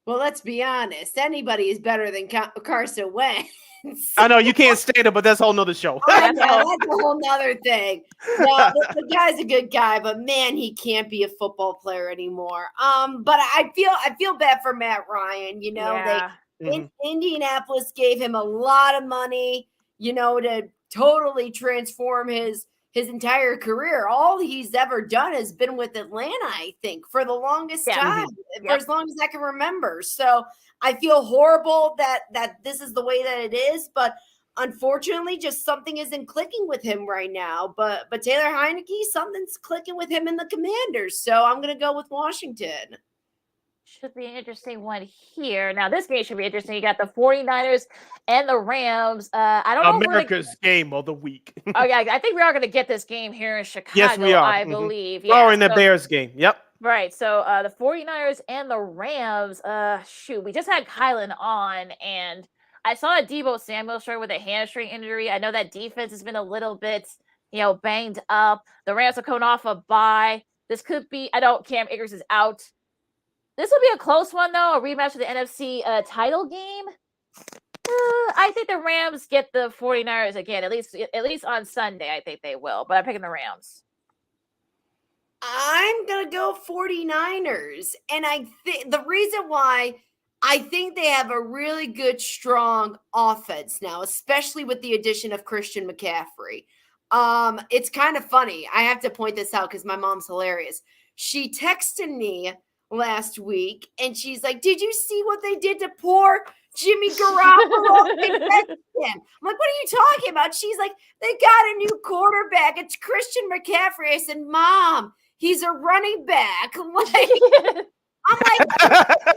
Well, let's be honest. Anybody is better than Carson Wentz. I know you can't stand it, but that's a whole nother show. That's a whole nother thing. No, the guy's a good guy, but man, he can't be a football player anymore. But I feel bad for Matt Ryan. Indianapolis gave him a lot of money, to totally transform his entire career. All he's ever done has been with Atlanta, I think, for the longest time, for as long as I can remember. So I feel horrible that this is the way that it is, but unfortunately, just something isn't clicking with him right now. But Taylor Heineke, something's clicking with him in the Commanders. So I'm going to go with Washington. Should be an interesting one here. Now, this game should be interesting. You got the 49ers and the Rams. I don't know. America's game of the week. Oh, yeah. I think we are going to get this game here in Chicago, yes, we are. I believe. Yeah, or in the Bears game. Yep. Right. So the 49ers and the Rams, we just had Kylen on, and I saw a Deebo Samuel short with a hamstring injury. I know that defense has been a little bit, banged up. The Rams are coming off a bye. This could be, Cam Akers is out. This will be a close one, though, a rematch of the NFC title game. I think the Rams get the 49ers again, at least on Sunday. I think they will, but I'm picking the Rams. I'm going to go 49ers. And I think the reason why I think they have a really good, strong offense now, especially with the addition of Christian McCaffrey. It's kind of funny. I have to point this out because my mom's hilarious. She texted me last week and she's like, "Did you see what they did to poor Jimmy Garoppolo?" I'm like, "What are you talking about?" She's like, "They got a new quarterback. It's Christian McCaffrey." I said, "Mom, he's a running back." I'm like,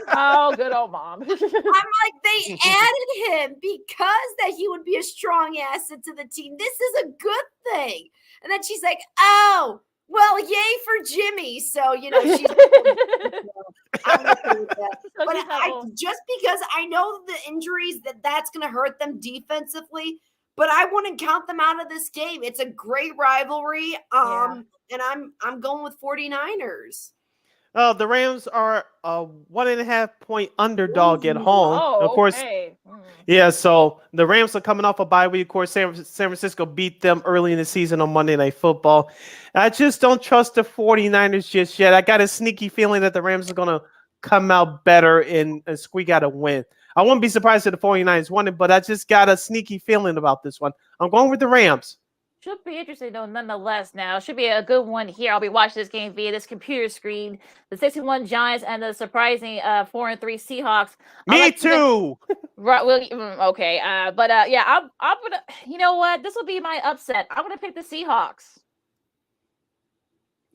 oh, good old mom. I'm like, they added him because that he would be a strong asset to the team. This is a good thing. And then she's like, "Oh, well, yay for Jimmy." So, she's I'm okay with that. But just because I know the injuries that's going to hurt them defensively, but I wouldn't count them out of this game. It's a great rivalry. And I'm going with 49ers. The Rams are a 1.5-point underdog at home. Of course. Yeah, so the Rams are coming off a bye week. Of course, San Francisco beat them early in the season on Monday Night Football. I just don't trust the 49ers just yet. I got a sneaky feeling that the Rams are going to come out better and squeak out a win. I wouldn't be surprised if the 49ers won it, but I just got a sneaky feeling about this one. I'm going with the Rams. Should be interesting, though, nonetheless. Now, should be a good one here. I'll be watching this game via this computer screen. The 61 Giants and the surprising 4-3 Seahawks. Me too. Right. Well, okay. I'm gonna. You know what? This will be my upset. I'm gonna pick the Seahawks.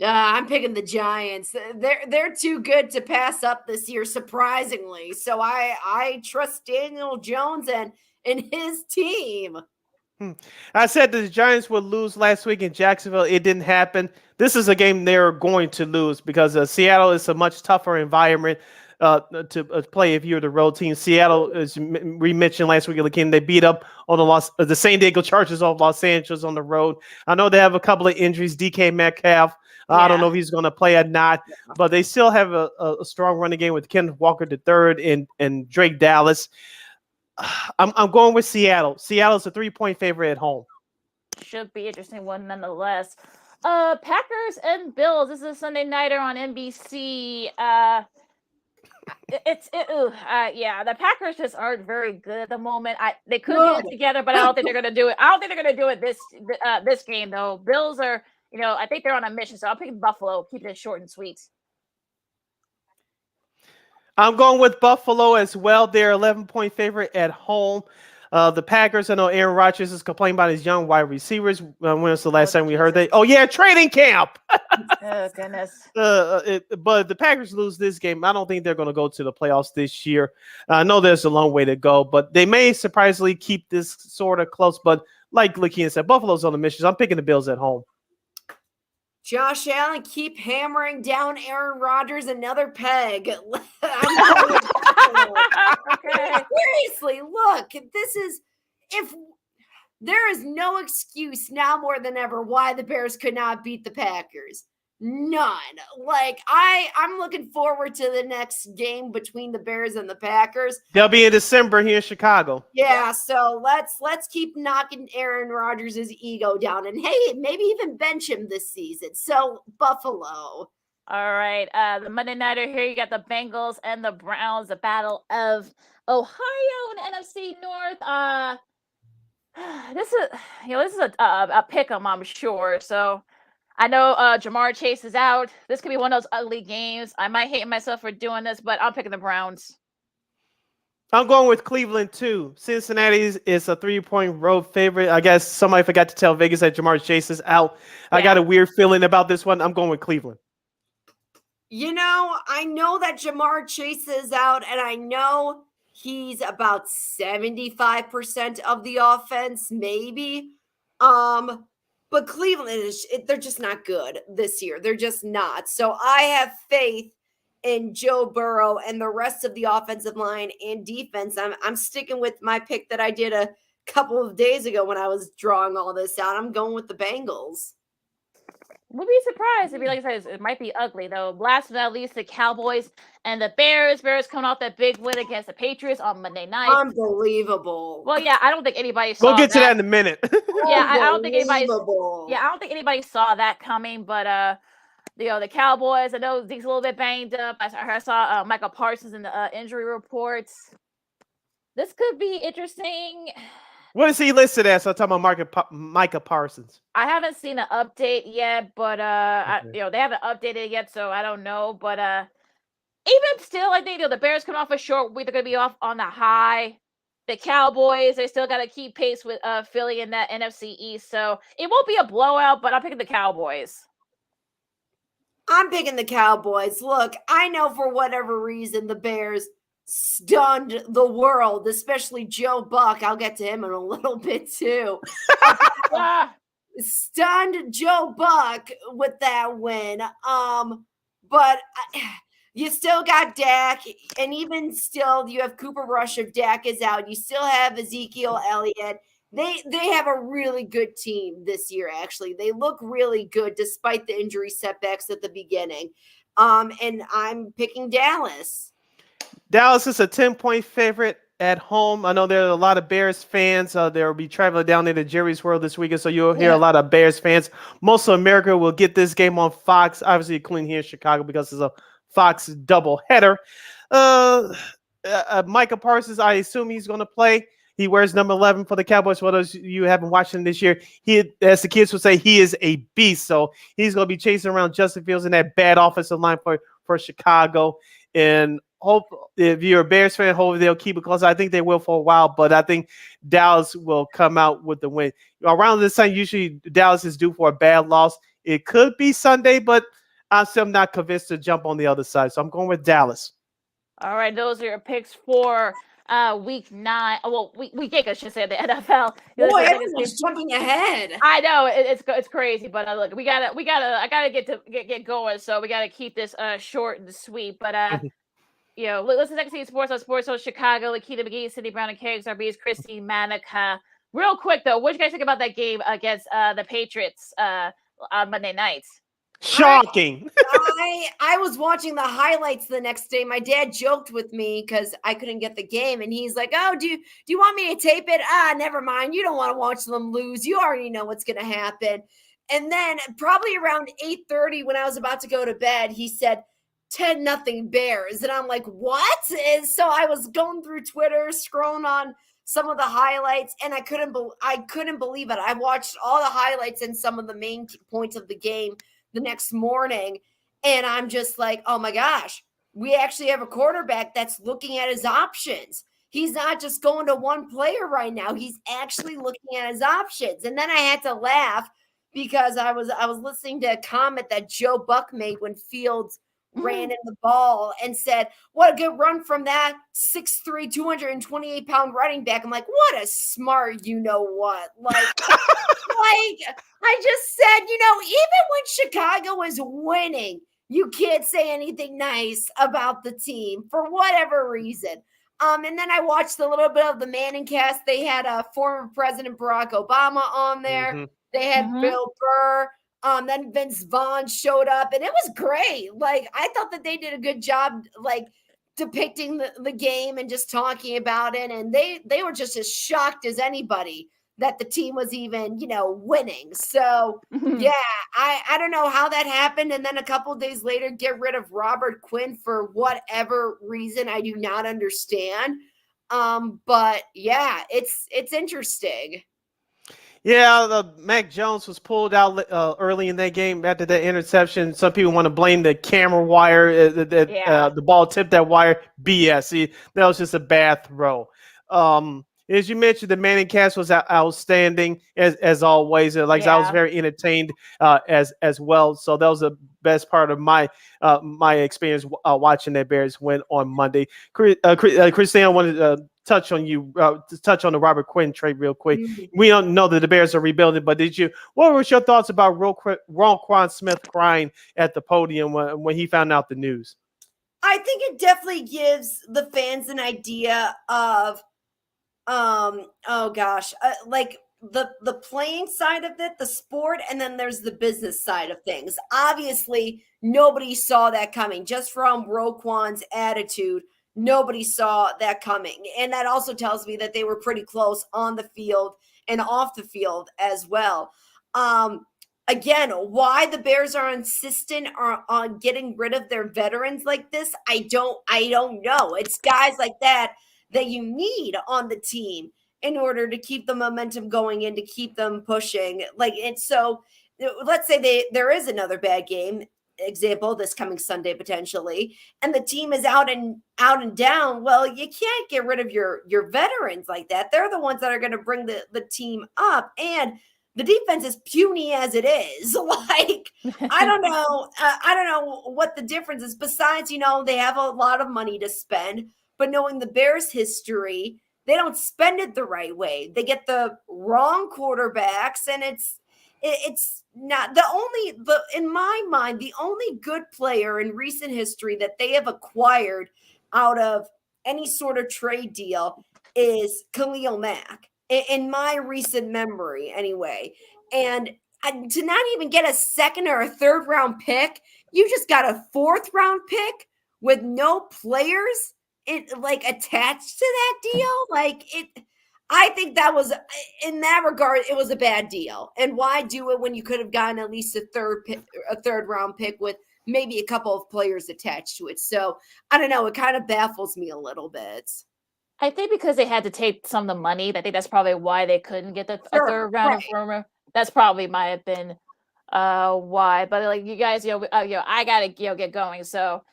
I'm picking the Giants. They're too good to pass up this year, surprisingly. So I trust Daniel Jones and his team. I said the Giants would lose last week in Jacksonville. It didn't happen. This is a game they're going to lose because Seattle is a much tougher environment to play if you're the road team. Seattle, as we mentioned last week, they beat up on the San Diego Chargers of Los Angeles on the road. I know they have a couple of injuries. DK Metcalf, I don't know if he's going to play or not, but they still have a strong running game with Kenneth Walker III and Drake Dallas. I'm going with Seattle. Seattle's a 3-point favorite at home. Should be interesting one nonetheless. Packers and Bills. This is a Sunday nighter on NBC. Yeah, the Packers just aren't very good at the moment. They could get it together, but I don't think they're going to do it. I don't think they're going to do it this game though. Bills are, I think they're on a mission, so I'll pick Buffalo. Keep it short and sweet. I'm going with Buffalo as well. They're 11-point favorite at home. The Packers, I know Aaron Rodgers is complaining about his young wide receivers. When was the last time we heard that? Oh, yeah, training camp. Oh, goodness. But the Packers lose this game. I don't think they're going to go to the playoffs this year. I know there's a long way to go, but they may surprisingly keep this sort of close. But like Lakeena said, Buffalo's on the mission. I'm picking the Bills at home. Josh Allen, keep hammering down Aaron Rodgers another peg. Okay. Seriously, look, if there is no excuse now more than ever why the Bears could not beat the Packers. None. Like, I'm looking forward to the next game between the Bears and the Packers. They'll be in December here in Chicago. Yeah, so let's keep knocking Aaron Rodgers' ego down, and hey, maybe even bench him this season. So Buffalo. All right, the Monday Nighter here. You got the Bengals and the Browns, the Battle of Ohio and NFC North. This is a pick 'em, I'm sure. So. I know Jamar Chase is out. This could be one of those ugly games. I might hate myself for doing this, but I'm picking the Browns. I'm going with Cleveland, too. Cincinnati is a 3-point road favorite. I guess somebody forgot to tell Vegas that Jamar Chase is out. Yeah. I got a weird feeling about this one. I'm going with Cleveland. I know that Jamar Chase is out, and I know he's about 75% of the offense, maybe. But Cleveland, they're just not good this year. They're just not. So I have faith in Joe Burrow and the rest of the offensive line and defense. I'm sticking with my pick that I did a couple of days ago when I was drawing all this out. I'm going with the Bengals. We'll be surprised if, like I said, it might be ugly, though. Last but not least, the Cowboys and the Bears. Bears coming off that big win against the Patriots on Monday night. Unbelievable. Well, yeah, I don't think anybody saw We'll get to that in a minute. Yeah, I don't think anybody saw that coming. But the Cowboys, I know Zeke's a little bit banged up. I saw Michael Parsons in the injury reports. This could be interesting. What is he listed as? I'm talking about Micah Parsons. I haven't seen an update yet, but they haven't updated yet, so I don't know. But even still, I think the Bears come off a short week. They're going to be off on the high. The Cowboys, they still got to keep pace with Philly in that NFC East, so it won't be a blowout. But I'm picking the Cowboys. I'm picking the Cowboys. Look, I know for whatever reason the Bears stunned the world, especially Joe Buck. I'll get to him in a little bit too. Stunned Joe Buck with that win. But you still got Dak, and even still, you have Cooper Rush if Dak is out. You still have Ezekiel Elliott. They have a really good team this year, actually. They look really good despite the injury setbacks at the beginning. And I'm picking Dallas. Dallas is a 10-point favorite at home. I know there are a lot of Bears fans. They'll be traveling down into Jerry's World this weekend, so you'll hear a lot of Bears fans. Most of America will get this game on Fox, obviously including here in Chicago because it's a Fox doubleheader. Micah Parsons, I assume he's going to play. He wears number 11 for the Cowboys. For those you haven't watched him this year, he, as the kids would say, he is a beast. So he's going to be chasing around Justin Fields in that bad offensive line for Chicago. And hope if you're a Bears fan, hope they'll keep it close. I think they will for a while, but I think Dallas will come out with the win. Around this time, usually Dallas is due for a bad loss. It could be Sunday, but I'm still not convinced to jump on the other side. So I'm going with Dallas. All right, those are your picks for week 9. Well, week 8, I should say, the NFL. Boy, everyone's jumping ahead. I know it's crazy, but look, I gotta get going, so we gotta keep this short and sweet. But listen to NCAA Sports on Sports Zone Chicago, Lakeena McGee, Cindy Brown, and KXRB's Christy Manika. Real quick though, what do you guys think about that game against the Patriots on Monday night? Shocking. I was watching the highlights the next day. My dad joked with me because I couldn't get the game, and he's like, "Oh, do you want me to tape it? Never mind. You don't want to watch them lose. You already know what's going to happen." And then probably around 8:30, when I was about to go to bed, he said, 10-0 Bears. And I'm like, what? And so I was going through Twitter, scrolling on some of the highlights, and I couldn't believe it. I watched all the highlights and some of the main points of the game the next morning, and I'm just like, oh my gosh, we actually have a quarterback that's looking at his options. He's not just going to one player right now. He's actually looking at his options. And then I had to laugh because I was listening to a comment that Joe Buck made when Fields ran in the ball and said, what a good run from that 6'3", 228-pound running back. I'm like, what a smart you-know-what. Like, I just said, even when Chicago is winning, you can't say anything nice about the team for whatever reason. And then I watched a little bit of the Manning cast. They had former President Barack Obama on there. Mm-hmm. They had Bill Burr. Then Vince Vaughn showed up, and it was great. Like, I thought that they did a good job, like, depicting the game and just talking about it. And they were just as shocked as anybody that the team was even, winning. So, yeah, I don't know how that happened. And then a couple of days later, get rid of Robert Quinn for whatever reason I do not understand. But, yeah, it's interesting. Yeah, Mac Jones was pulled out early in that game after that interception. Some people want to blame the camera wire, the ball tipped that wire. BS. See, that was just a bad throw. As you mentioned, the Manning cast was outstanding as always. I was very entertained as well. So that was the best part of my experience watching that Bears win on Monday. Christine, I wanted to touch on the Robert Quinn trade real quick. Mm-hmm. We don't know that the Bears are rebuilding, but what was your thoughts about Roquan Smith crying at the podium when he found out the news? I think it definitely gives the fans an idea of like the playing side of it, the sport, and then there's the business side of things. Obviously, nobody saw that coming. Just from Roquan's attitude, nobody saw that coming. And that also tells me that they were pretty close on the field and off the field as well. Again, why the Bears are insistent on getting rid of their veterans like this, I don't know. It's guys like that you need on the team in order to keep the momentum going and to keep them pushing. So let's say there is another bad game example this coming Sunday potentially, and the team is out and down. Well, you can't get rid of your veterans like that. They're the ones that are going to bring the team up, and the defense is puny as it is. Like, I don't know what the difference is. Besides, they have a lot of money to spend. But knowing the Bears' history, they don't spend it the right way. They get the wrong quarterbacks, and it's not in my mind, the only good player in recent history that they have acquired out of any sort of trade deal is Khalil Mack, in my recent memory anyway. And to not even get a second or a third round pick, you just got a fourth round pick with no players attached to that deal. I think that was, in that regard, it was a bad deal. And why do it when you could have gotten at least a third round pick with maybe a couple of players attached to it? So I don't know. It kind of baffles me a little bit. I think because they had to take some of the money. I think that's probably why they couldn't get a third round of. That's probably might have been why. But you guys, I gotta get going. So.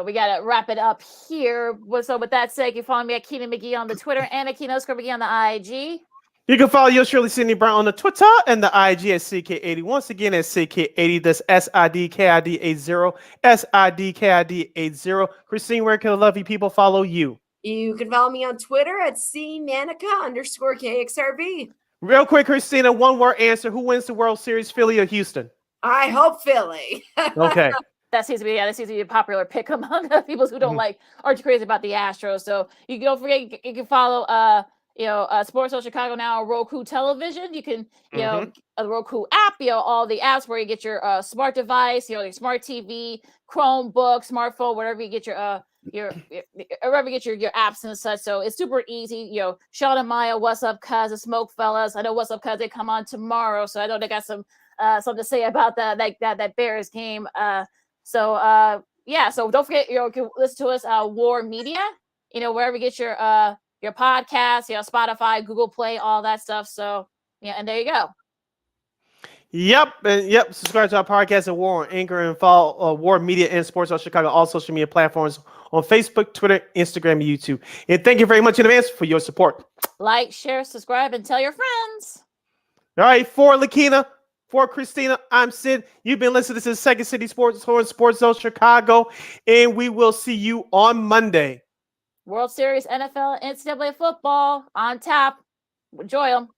We got to wrap it up here. So with that said, you can follow me at Keenan McGee on the Twitter and at Keenan_McGee on the IG. You can follow yours Shirley Sidney Brown on the Twitter and the IG at CK80. Once again, at CK80. That's SIDKID80. SIDKID80. Christine, where can the lovely people follow you? You can follow me on Twitter at Manika_KXRB. Real quick, Christina, one word answer. Who wins the World Series, Philly or Houston? I hope Philly. Okay. That seems to be a popular pick among people who don't are crazy about the Astros. So you don't forget you can follow Sports Zone Chicago now on Roku television. You can the Roku app, all the apps where you get your smart device, your smart TV, Chromebook, smartphone, wherever you get your wherever you get your apps and such. So it's super easy. Sean and Maya, what's up, cuz? The Smoke Fellas. I know what's up, cuz. They come on tomorrow, so I know they got some something to say about that Bears game. So yeah, so don't forget, you can listen to us, War Media, wherever you get your podcasts, Spotify, Google Play, all that stuff. So, yeah, and there you go. Yep. Subscribe to our podcast at War on Anchor and follow War Media and Sports Zone Chicago, all social media platforms on Facebook, Twitter, Instagram, and YouTube. And thank you very much in advance for your support. Like, share, subscribe, and tell your friends. All right, for Lakeena, for Christina, I'm Sid. You've been listening to Second City Sports Horn Sports Zone Chicago, and we will see you on Monday. World Series, NFL, NCAA football on tap. Enjoy them.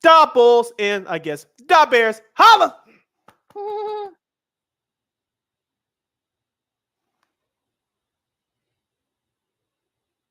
Da Bulls and I guess Da Bears. Holla!